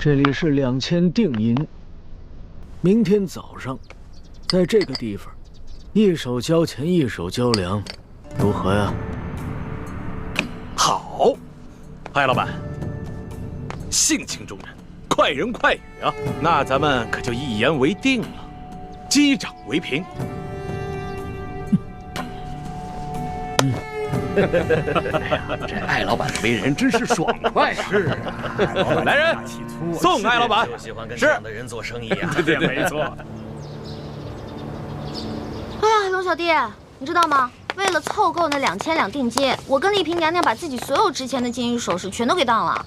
这里是2000定银。明天早上，在这个地方，一手交钱，一手交粮，如何呀？好，艾老板，性情中人，快人快语啊！那咱们可就一言为定了，击掌为凭。这艾老板的为人真是爽快啊！是啊，来人，送艾老板。就喜欢跟这样的人做生意啊！对，没错。哎呀，龙小弟，你知道吗？为了凑够那2000两定金，我跟丽嫔娘娘把自己所有值钱的金银首饰全都给当了，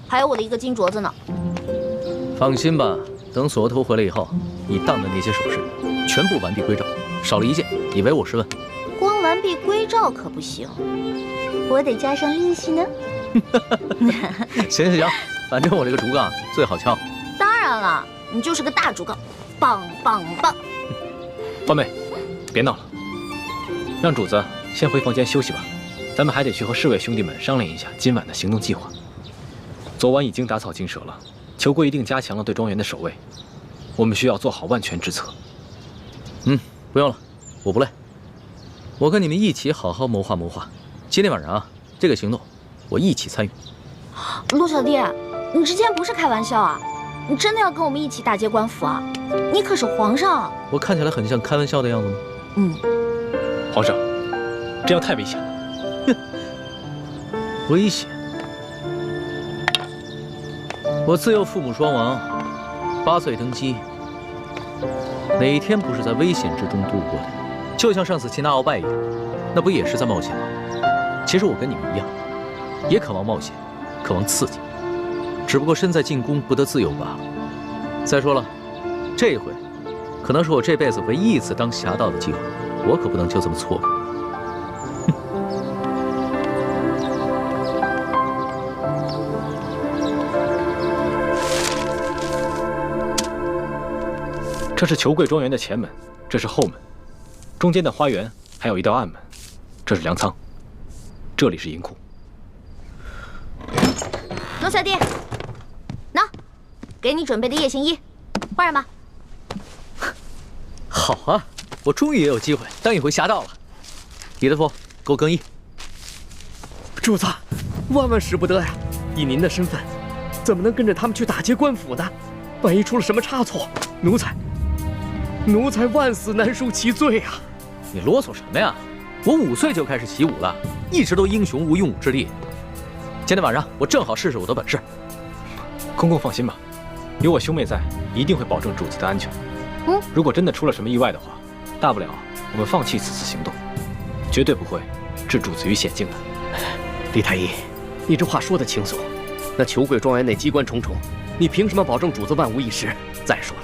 还有我的一个金镯子呢。放心吧，等锁头回来以后，你当的那些首饰全部完璧归赵，少了一件，你唯我是问。光完璧归赵可不行，我得加上利息呢。行，反正我这个竹杠最好敲。当然了，你就是个大竹杠，棒棒棒！欢妹，别闹了，让主子先回房间休息吧。咱们还得去和侍卫兄弟们商量一下今晚的行动计划。昨晚已经打草惊蛇了，裘贵一定加强了对庄园的守卫，我们需要做好万全之策。不用了，我不累。我跟你们一起好好谋划谋划。今天晚上啊，这个行动我一起参与。陆小弟，你之前不是开玩笑啊？你真的要跟我们一起打劫官府啊？你可是皇上。我看起来很像开玩笑的样子吗？皇上，这样太危险了。危险？我自幼父母双亡，8岁登基，哪一天不是在危险之中度过的？就像上次擒拿鳌拜一样，那不也是在冒险吗？其实我跟你们一样，也渴望冒险，渴望刺激，只不过身在禁宫不得自由罢了。再说了，这一回可能是我这辈子唯一一次当侠盗的机会，我可不能就这么错过。这是裘贵庄园的前门，这是后门，中间的花园还有一道暗门，这是粮仓，这里是银库。龙小弟，喏，给你准备的夜行衣，换上吧。好啊，我终于也有机会当一回侠盗了。李大夫，给我更衣。主子，万使不得呀！以您的身份，怎么能跟着他们去打劫官府呢？万一出了什么差错，奴才万死难赎其罪啊！你啰嗦什么呀？我5岁就开始习武了，一直都英雄无用武之地。今天晚上我正好试试我的本事。公公放心吧，有我兄妹在，一定会保证主子的安全。如果真的出了什么意外的话，大不了我们放弃此次行动，绝对不会置主子于险境的。李太医，你这话说得轻松，那裘贵庄园内机关重重，你凭什么保证主子万无一失？再说了，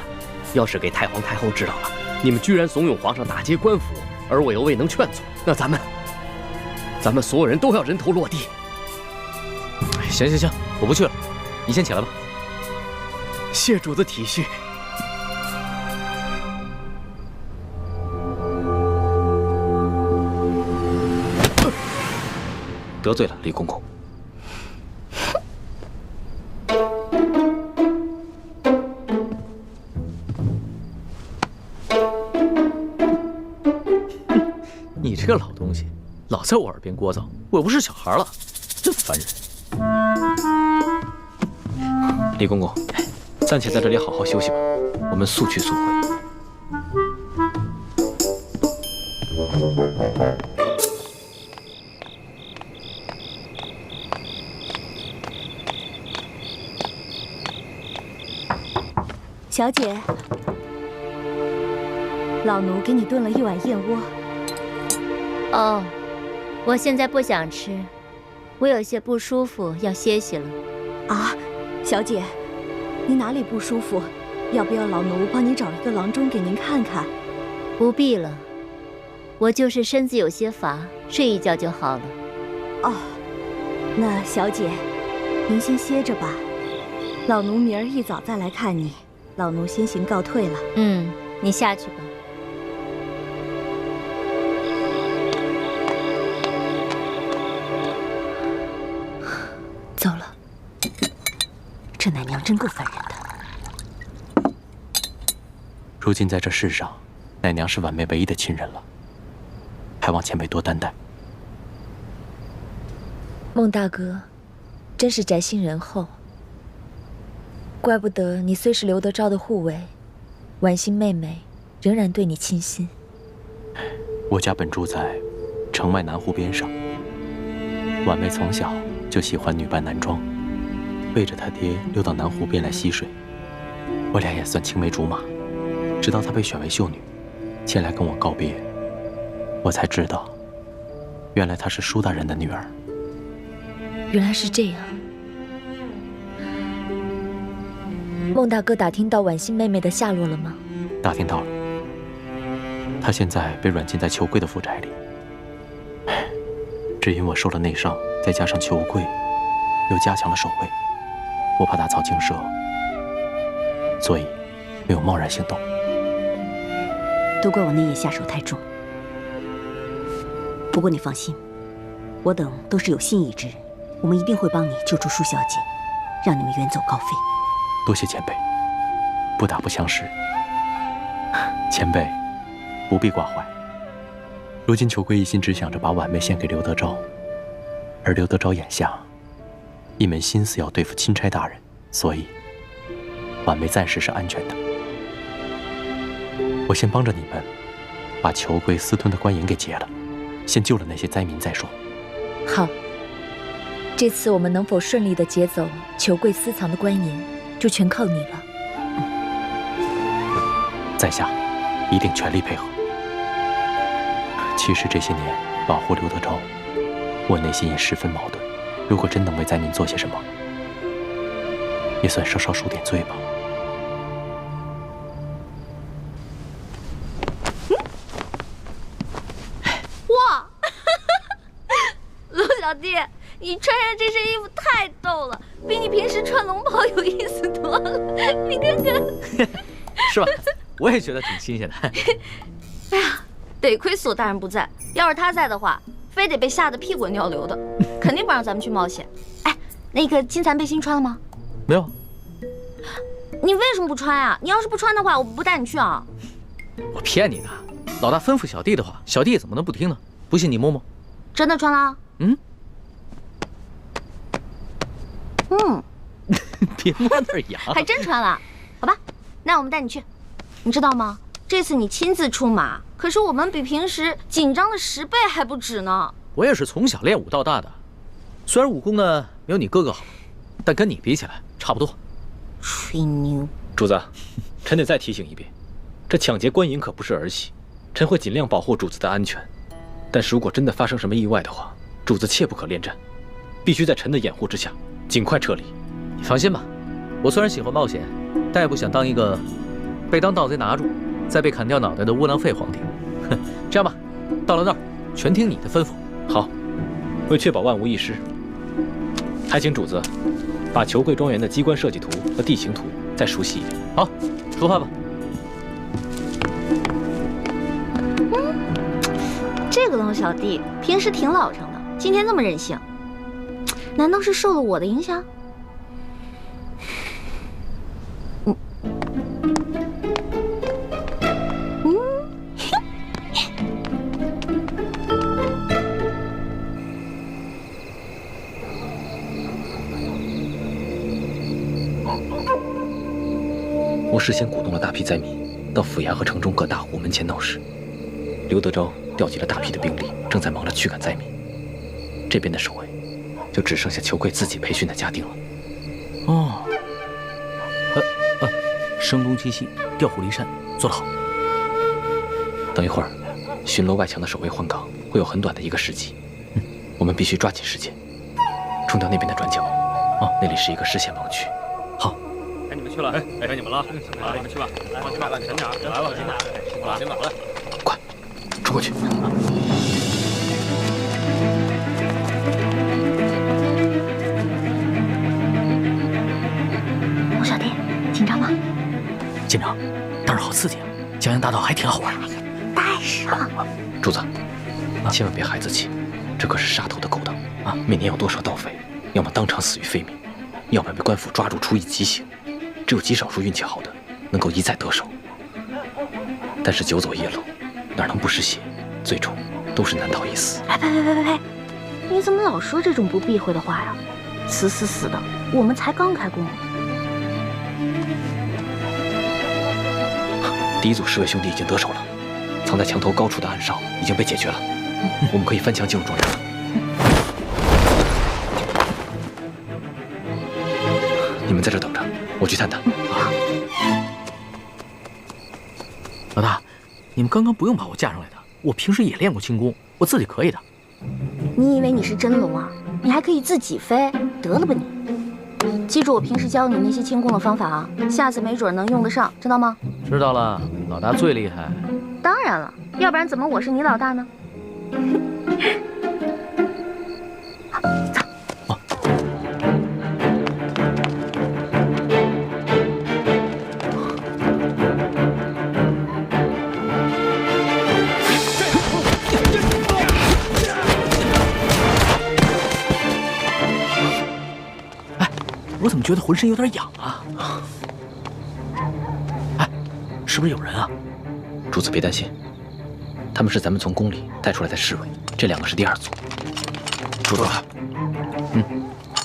要是给太皇太后知道了，你们居然怂恿皇上打劫官府，而我又未能劝阻，那咱们所有人都要人头落地。行，我不去了，你先起来吧。谢主子体恤。得罪了李公公。你这个老东西，老在我耳边聒噪，我又不是小孩了，真烦人。李公公，暂且在这里好好休息吧，我们速去速回。小姐，老奴给你炖了一碗燕窝。哦，我现在不想吃，我有些不舒服，要歇息了。啊，小姐，你哪里不舒服？要不要老奴帮你找一个郎中给您看看？不必了，我就是身子有些乏，睡一觉就好了。哦，那小姐，您先歇着吧，老奴明儿一早再来看你。老奴先行告退了。你下去吧。走了。这奶娘真够烦人的。如今在这世上，奶娘是婉妹唯一的亲人了，还望前辈多担待。孟大哥，真是宅心仁厚。怪不得你虽是刘德昭的护卫，婉心妹妹仍然对你倾心。我家本住在城外南湖边上，婉妹从小就喜欢女扮男装，背着她爹溜到南湖边来戏水。我俩也算青梅竹马，直到她被选为秀女，前来跟我告别，我才知道，原来她是舒大人的女儿。原来是这样。孟大哥打听到婉心妹妹的下落了吗？打听到了，她现在被软禁在裘贵的府宅里。只因我受了内伤，再加上裘贵又加强了守卫，我怕打草惊蛇，所以没有贸然行动。都怪我那夜下手太重。不过你放心，我等都是有心意之人，我们一定会帮你救出舒小姐，让你们远走高飞。多谢前辈，不打不相识。前辈不必挂怀。如今裘贵一心只想着把婉妹献给刘德昭，而刘德昭眼下一门心思要对付钦差大人，所以婉妹暂时是安全的。我先帮着你们把裘贵私吞的官银给劫了，先救了那些灾民再说。好，这次我们能否顺利地劫走裘贵私藏的官银，就全靠你了。在下一定全力配合。其实这些年保护刘德昭，我内心也十分矛盾。如果真能为灾民做些什么，也算稍稍赎点罪吧。哇，陆小弟，你穿上这身衣服太逗了，比你平时穿龙袍有意思多了。你看看，是吧？我也觉得挺新鲜的。哎呀，得亏索大人不在，要是他在的话，非得被吓得屁滚尿流的，肯定不让咱们去冒险。哎，那个金蚕背心穿了吗？没有。你为什么不穿啊？你要是不穿的话，我不带你去啊。我骗你的，老大吩咐小弟的话，小弟怎么能不听呢？不信你摸摸。真的穿了？嗯。别摸那儿痒。还真穿了，好吧，那我们带你去。你知道吗？这次你亲自出马，可是我们比平时紧张的10倍还不止呢。我也是从小练武到大的，虽然武功呢没有你哥哥好，但跟你比起来差不多。吹牛！主子，臣得再提醒一遍，这抢劫官银可不是儿戏，臣会尽量保护主子的安全。但是如果真的发生什么意外的话，主子切不可恋战，必须在臣的掩护之下尽快撤离。你放心吧，我虽然喜欢冒险，但也不想当一个被当盗贼拿住，再被砍掉脑袋的窝囊废皇帝。哼，这样吧，到了那儿全听你的吩咐。好，为确保万无一失，还请主子把裘贵庄园的机关设计图和地形图再熟悉一点。好，出发吧。这个龙小弟平时挺老成的，今天那么任性，难道是受了我的影响？我事先鼓动了大批灾民到府衙和城中各大户门前闹事。刘德昭调集了大批的兵力，正在忙着驱赶灾民。这边的守卫就只剩下裘贵自己培训的家丁了。哦，声东击西，调虎离山，做得好。等一会儿，巡逻外墙的守卫换岗，会有很短的一个时机。我们必须抓紧时间，冲掉那边的转角。哦，那里是一个视线盲区。好。该你们去了，该你们了，来，你们去吧，来，去吧，前点，来了，前点，辛苦了，先走了，快，冲过去。龙小弟，紧张吗？紧张，但是好刺激啊！江洋大盗还挺好玩。带上。主子，千万别孩子气，这可是杀头的勾当啊！每年有多少盗匪，要么当场死于非命，要么被官府抓住处以极刑。只有极少数运气好的能够一再得手。但是久走夜路，哪能不湿血？最终都是难逃一死。哎，呸！你怎么老说这种不避讳的话呀？死的，我们才刚开工。第一组侍卫兄弟已经得手了，藏在墙头高处的暗哨已经被解决了，我们可以翻墙进入庄园了。你们在这等着，我去探探。老大，你们刚刚不用把我架上来的，我平时也练过轻功，我自己可以的。你以为你是真龙啊？你还可以自己飞？得了吧你！记住我平时教你那些轻功的方法啊，下次没准能用得上，知道吗？知道了，老大最厉害。当然了，要不然怎么我是你老大呢？我怎么觉得浑身有点痒啊？哎，是不是有人啊？主子别担心，他们是咱们从宫里带出来的侍卫，这2个是第2组。主子，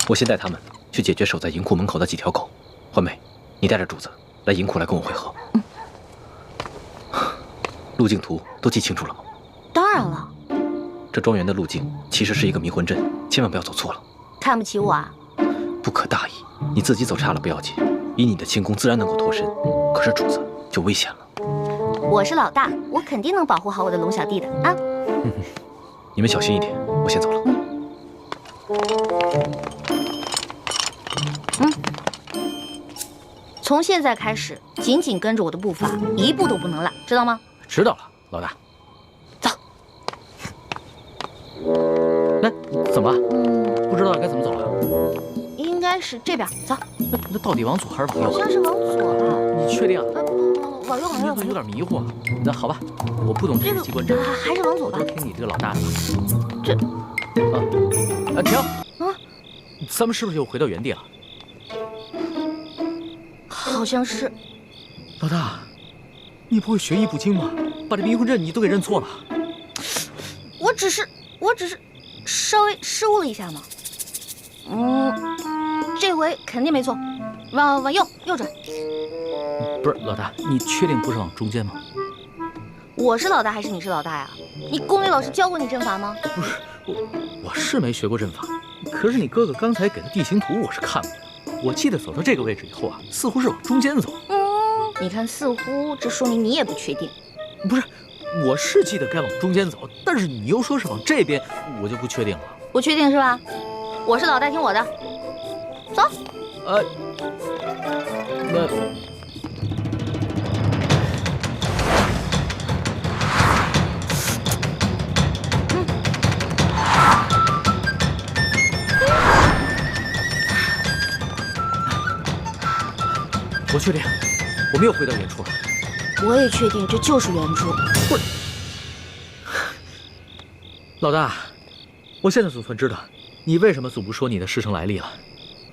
我先带他们去解决守在银库门口的几条狗。欢梅，你带着主子来银库来跟我会合。路径图都记清楚了吗？当然了。这庄园的路径其实是一个迷魂阵，千万不要走错了。看不起我啊？不可大意，你自己走差了不要紧，以你的轻功自然能够脱身，可是主子就危险了。我是老大，我肯定能保护好我的龙小弟的啊。你们小心一点，我先走了。从现在开始，紧紧跟着我的步伐，一步都不能落，知道吗？知道了，老大。走。来，怎么了？不知道该怎么走了？应该是这边，走。那到底往左还是往右？好像是往左吧？你确定啊？往右，往右。有点迷糊啊。那好吧，我不懂这个机关阵，还是往左吧。都听你这个老大的。这，停！咱们是不是又回到原地了？好像是。老大，你不会学艺不精吗？把这迷魂阵你都给认错了。我只是稍微失误了一下嘛。这回肯定没错，往右转。不是老大，你确定不是往中间吗？我是老大还是你是老大呀？你宫里老师教过你阵法吗？不是，我是没学过阵法，可是你哥哥刚才给的地形图我是看过的。我记得走到这个位置以后啊，似乎是往中间走。你看似乎，这说明你也不确定。不是，我是记得该往中间走，但是你又说是往这边，我就不确定了。不确定是吧？我是老大，听我的，走。那。我确定，我们又回到原处了。我也确定这就是原处。不是，老大，我现在总算知道你为什么总不说你的师承来历了。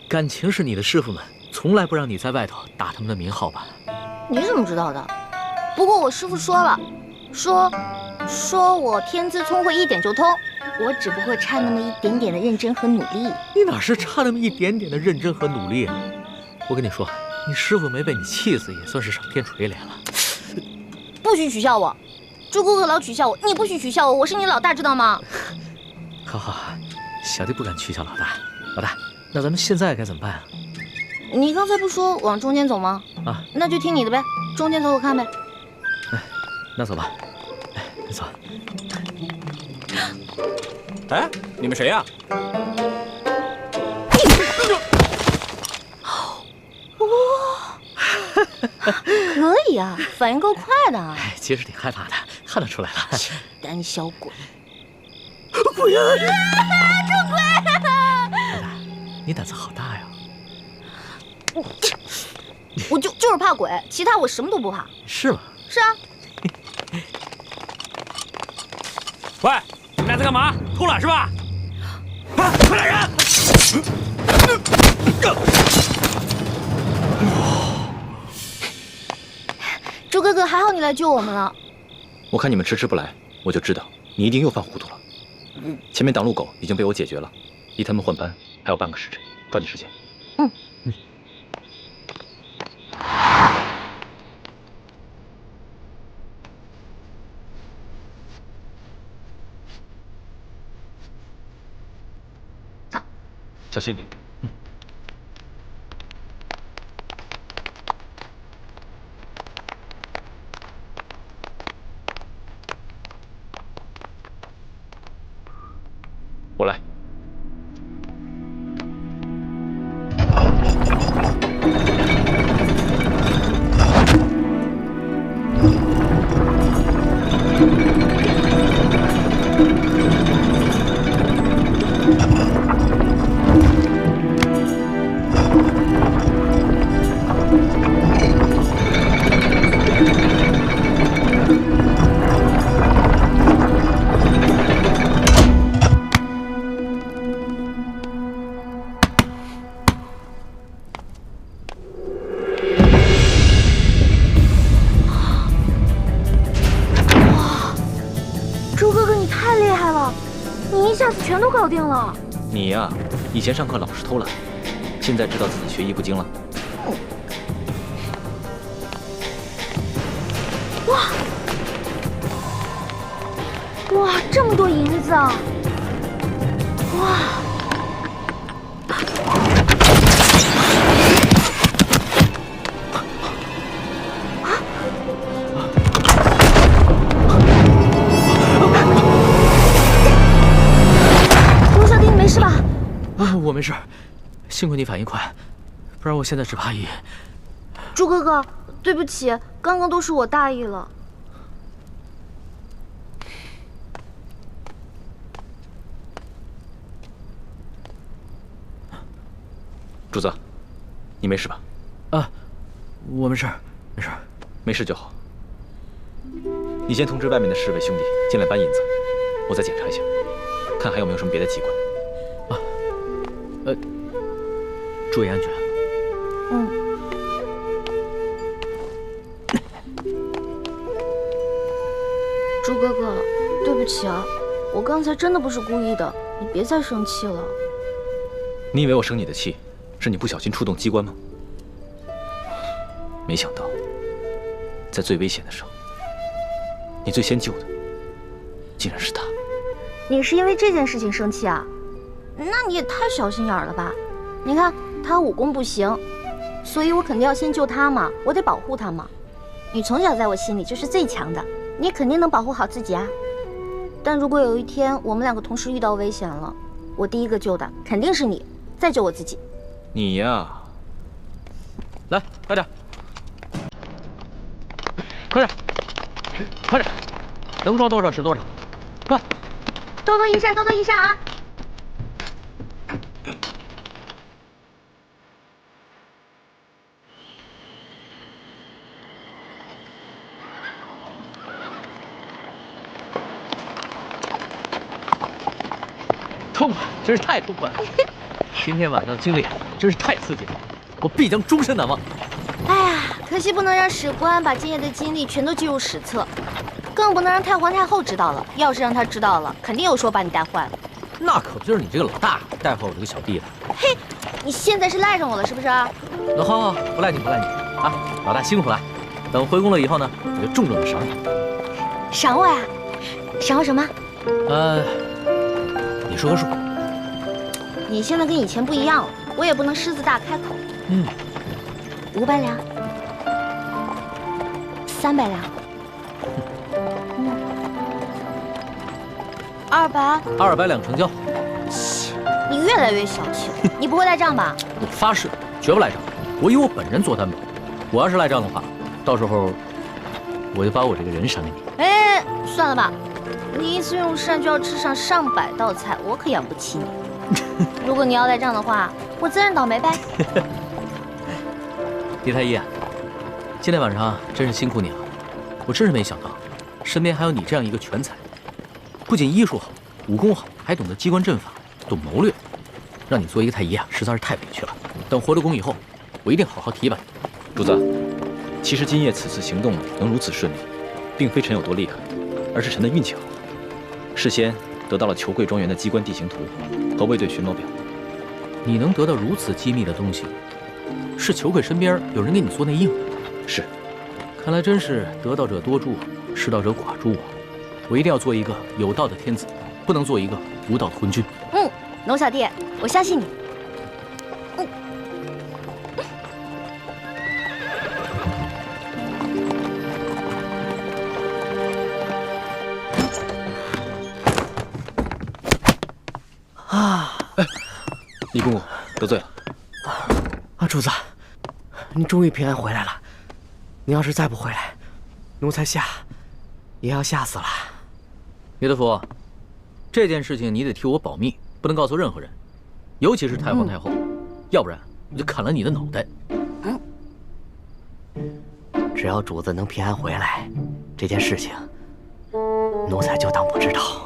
感情是你的师傅们从来不让你在外头打他们的名号吧？你怎么知道的？不过我师傅说了，说我天资聪慧一点就通，我只不过差那么一点点的认真和努力。你哪是差那么一点点的认真和努力啊？我跟你说。你师傅没被你气死，也算是上天垂怜了。不许取笑我，朱哥哥老取笑我，你不许取笑我，我是你老大，知道吗？好，小弟不敢取笑老大。老大，那咱们现在该怎么办啊？你刚才不说往中间走吗？啊，那就听你的呗，中间走走看呗。哎，那走吧。哎，走。哎，你们谁呀？可以啊，反应够快的。哎，其实挺害怕的，看得出来了。胆小鬼！不要！出鬼！老大，你胆子好大呀！我就是怕鬼，其他我什么都不怕。是吗？是啊。喂，你们俩在干嘛？偷懒是吧？快来人！朱哥哥，还好你来救我们了。我看你们迟迟不来，我就知道你一定又犯糊涂了。前面挡路狗已经被我解决了，离他们换班还有半个时辰，抓紧时间。嗯。小心点。我来。全都搞定了。你呀，以前上课老是偷懒，现在知道自己学艺不精了。哇，这么多银子啊！哇！是吧？我没事，幸亏你反应快，不然我现在只怕已……朱哥哥，对不起，刚刚都是我大意了。主子，你没事吧？啊，我没事，没事，没事就好。你先通知外面的侍卫兄弟进来搬银子，我再检查一下，看还有没有什么别的机关。注意安全。嗯。朱哥哥，对不起啊，我刚才真的不是故意的，你别再生气了。你以为我生你的气，是你不小心触动机关吗？没想到，在最危险的时候，你最先救的，竟然是他。你是因为这件事情生气啊？那你也太小心眼了吧！你看他武功不行，所以我肯定要先救他嘛，我得保护他嘛。你从小在我心里就是最强的，你肯定能保护好自己啊。但如果有一天我们两个同时遇到危险了，我第一个救的肯定是你，再救我自己。你呀，来，快点，快点，快点，能装多少是多少，快！多多益善，多多益善啊！痛快，真是太痛快了！今天晚上的经历真是太刺激了，我必将终身难忘。哎呀，可惜不能让史官把今夜的经历全都记入史册，更不能让太皇太后知道了。要是让他知道了，肯定有说把你带坏了。那可不就是你这个老大带坏我这个小弟了？嘿，你现在是赖上我了是不是？那好，不赖你，不赖你啊！老大辛苦了，等回宫了以后呢，我就重重的赏你。赏我呀？赏我什么？你说个数。你现在跟以前不一样了，我也不能狮子大开口。500两，300两，200两成交。你越来越小气了，你不会赖账吧？我发誓，绝不赖账。我以我本人做担保。我要是赖账的话，到时候我就把我这个人赏给你。哎，算了吧，你一次用膳就要吃上上百道菜，我可养不起你。如果你要赖账的话，我自认倒霉呗。李太医啊，今天晚上真是辛苦你了。我真是没想到，身边还有你这样一个全才，不仅医术好，武功好，还懂得机关阵法，懂谋略。让你做一个太医啊，实在是太委屈了。等回了宫以后，我一定好好提拔你。主子，其实今夜此次行动能如此顺利，并非臣有多厉害，而是臣的运气好。事先得到了裘贵庄园的机关地形图和卫队巡逻表。你能得到如此机密的东西，是裘贵身边有人给你做内应？是。看来真是得道者多助，失道者寡助啊！我一定要做一个有道的天子，不能做一个无道的昏君。龙小弟，我相信你。李公公得罪了。主子，你终于平安回来了。你要是再不回来，奴才也要吓死了。岳德福，这件事情你得替我保密，不能告诉任何人，尤其是太皇太后，要不然我就砍了你的脑袋。只要主子能平安回来，这件事情奴才就当不知道。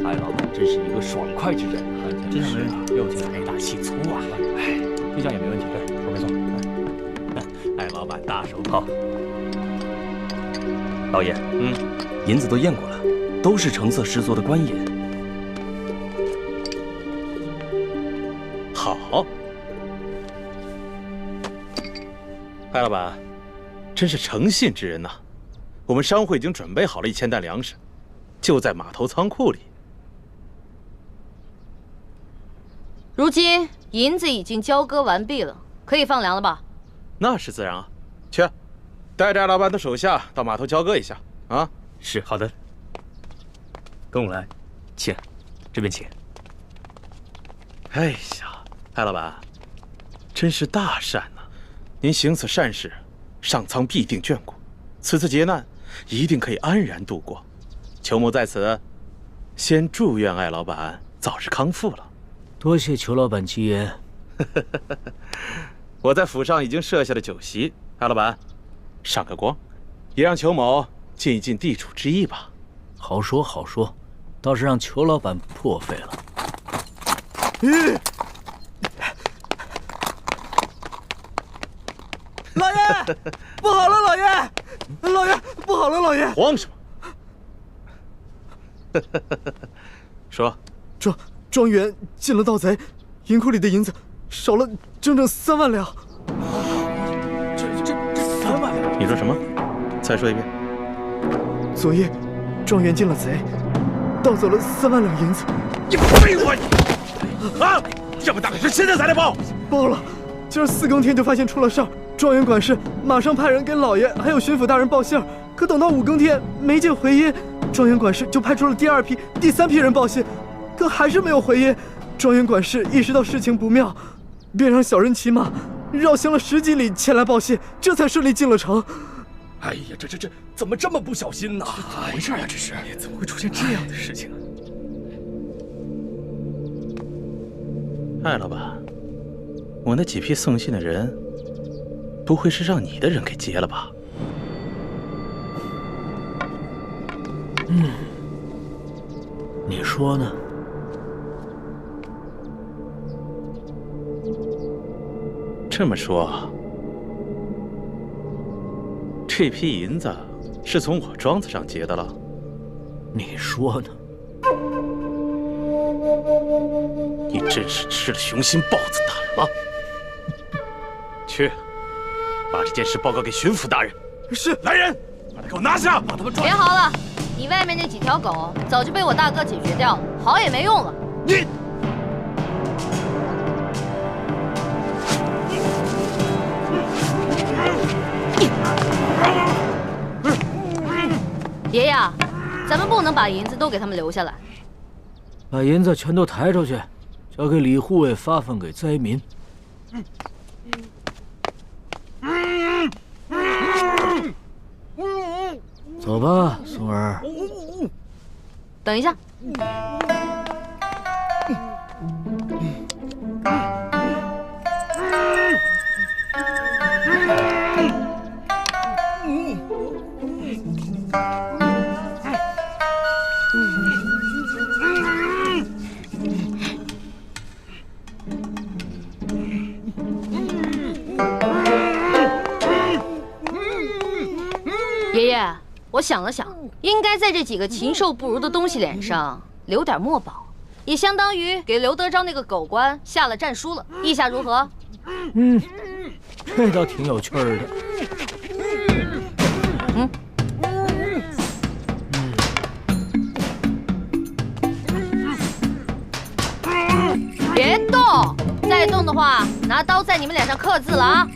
艾老板真是一个爽快之人啊！这下没问题，又财大气粗啊！哎，这下也没问题，对，说没错。艾老板大手炮。老爷，银子都验过了，都是成色十足的官银。好，艾老板，真是诚信之人呐！我们商会已经准备好了1000担粮食，就在码头仓库里。如今银子已经交割完毕了，可以放粮了吧？那是自然啊，去，带着艾老板的手下到码头交割一下啊。是，好的。跟我来，请，这边请。哎呀，艾老板，真是大善呐！您行此善事，上苍必定眷顾，此次劫难一定可以安然度过。裘某在此，先祝愿艾老板早日康复了。多谢裘老板吉言。我在府上已经设下了酒席，艾老板，上个光，也让裘某尽一尽地主之谊吧。好说好说，倒是让裘老板破费了。老爷，不好了，老爷，老爷，不好了，老爷！慌什么？说，庄园进了盗贼，银库里的银子少了整整3万两。这3万两？你说什么？再说一遍。昨夜，庄园进了贼，盗走了3万两银子。你废话你！啊！这么大个事，现在才来报？报了，今儿4更天就发现出了事儿。庄园管事马上派人给老爷还有巡抚大人报信儿，可等到5更天没见回音，庄园管事就派出了第2批、第3批人报信，可还是没有回音。庄园管事意识到事情不妙，便让小人骑马绕行了10几里前来报信，这才顺利进了城。哎呀，这怎么这么不小心呢？怎么回事呀？这是怎么会出现这样的事情啊？艾老板，我那几批送信的人，不会是让你的人给劫了吧？你说呢？这么说，这批银子是从我庄子上劫的了？你说呢？你真是吃了雄心豹子胆了！去，把这件事报告给巡抚大人。是，来人，把他给我拿下，把他们抓。别嚎了，你外面那几条狗早就被我大哥解决掉了，嚎也没用了。你。爷爷，咱们不能把银子都给他们留下来。把银子全都抬出去，交给李护卫发放给灾民。走吧，松儿。等一下。我想了想，应该在这几个禽兽不如的东西脸上留点墨宝，也相当于给刘德昭那个狗官下了战书了。意下如何？这倒挺有趣儿的。别动！再动的话，拿刀在你们脸上刻字了啊！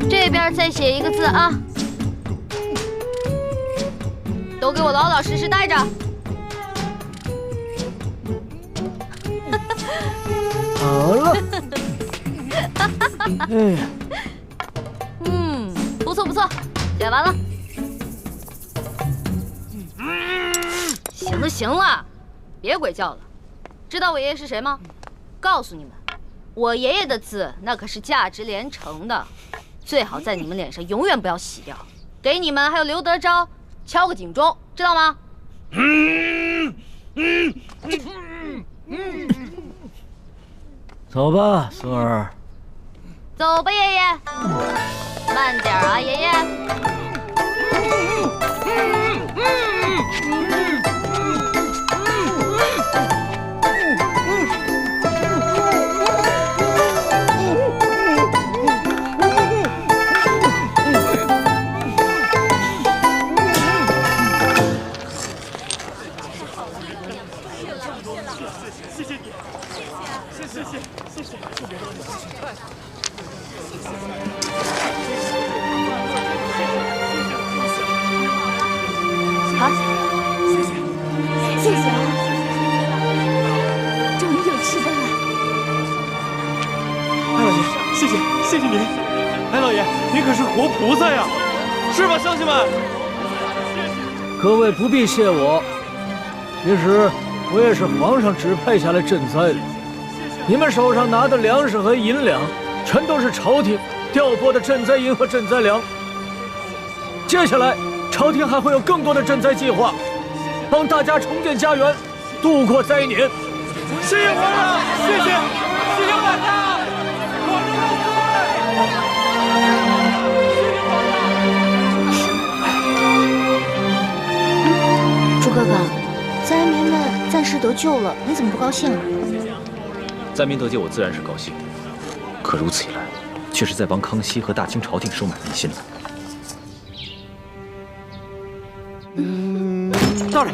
这边再写一个字啊！都给我老老实实待着。好了。哎，不错不错，写完了。行了行了，别鬼叫了。知道我爷爷是谁吗？告诉你们，我爷爷的字那可是价值连城的，最好在你们脸上永远不要洗掉，给你们还有刘德昭敲个警钟，知道吗？走吧，孙儿。走吧，爷爷。慢点啊，爷爷。好，谢谢啊，终于有吃的了。艾老爷，谢谢您。艾老爷，您可是活菩萨呀，是吧，乡亲们？各位不必谢我，其实我也是皇上指派下来赈灾的。你们手上拿的粮食和银两，全都是朝廷调拨的赈灾银和赈灾粮。接下来，朝廷还会有更多的赈灾计划，帮大家重建家园，度过灾年。谢谢皇上，谢谢皇上，我朱哥哥，灾民们暂时得救了，你怎么不高兴啊？灾民得救，我自然是高兴。可如此一来，却是在帮康熙和大清朝廷收买民心了。大人，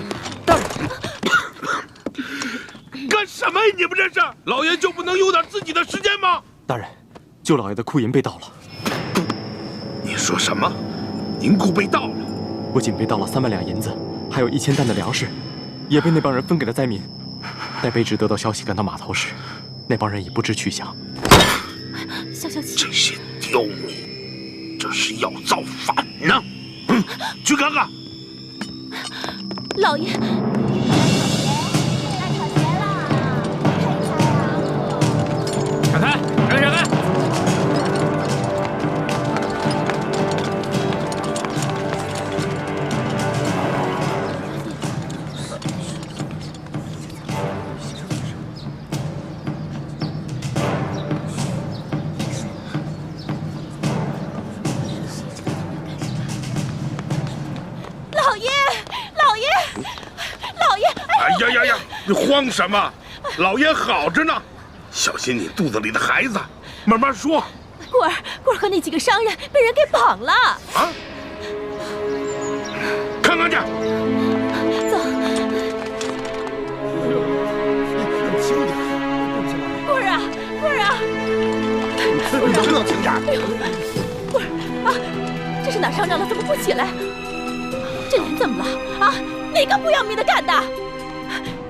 干什么呀？你们这是？老爷就不能有点自己的时间吗？大人，舅老爷的库银被盗了。你说什么？银库被盗了？不仅被盗了3万两银子，还有1000担的粮食，也被那帮人分给了灾民。待卑职得到消息赶到码头时，那帮人已不知去向。小姐，这些刁民，这是要造反呢！去看看。老爷，闪开！闪开！哎呀！你慌什么？老爷好着呢，小心你肚子里的孩子。慢慢说。棍儿和那几个商人被人给绑了。啊？看看去。走。棍儿啊！你能不能轻点？棍儿啊，这是哪上着了？怎么不起来？这人怎么了？啊，哪个不要命的干的？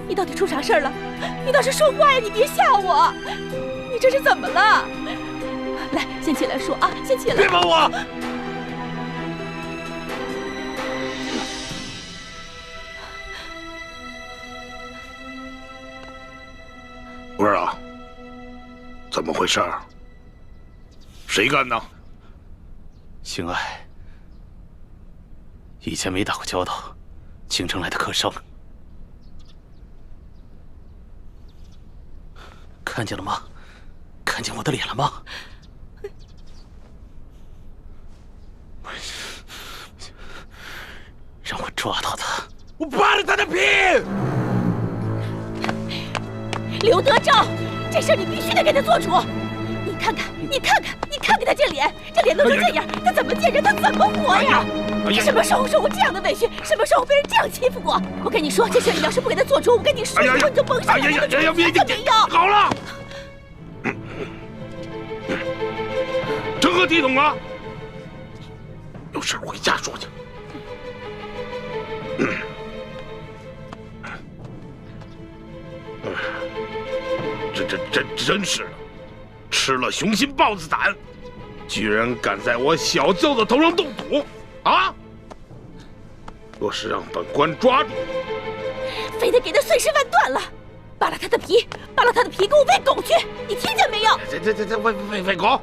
你到底出啥事儿了？你倒是说话呀！你别吓我！你这是怎么了？来，先起来说啊！先起来！别帮我！文儿啊，怎么回事？谁干的？兴爱，以前没打过交道，京城来的客生，看见了吗？看见我的脸了吗？让我抓到他，我扒了他的皮！刘德昭，这事你必须得给他做主。你看看，你看看，你看看他这脸，这脸都成这样，他怎么见人？他怎么活呀？他什么时候受过这样的委屈？什么时候被人这样欺负过？我跟你说，这事你要是不给他做主，我跟你说，以后你就甭想来了。别好了，成何体统啊！有事回家说去。这真是的，吃了雄心豹子胆，居然敢在我小舅子头上动土啊！若是让本官抓住，非得给他碎尸万段了，扒了他的皮，扒了他的皮，给我喂狗去！你听见没有？这，喂狗！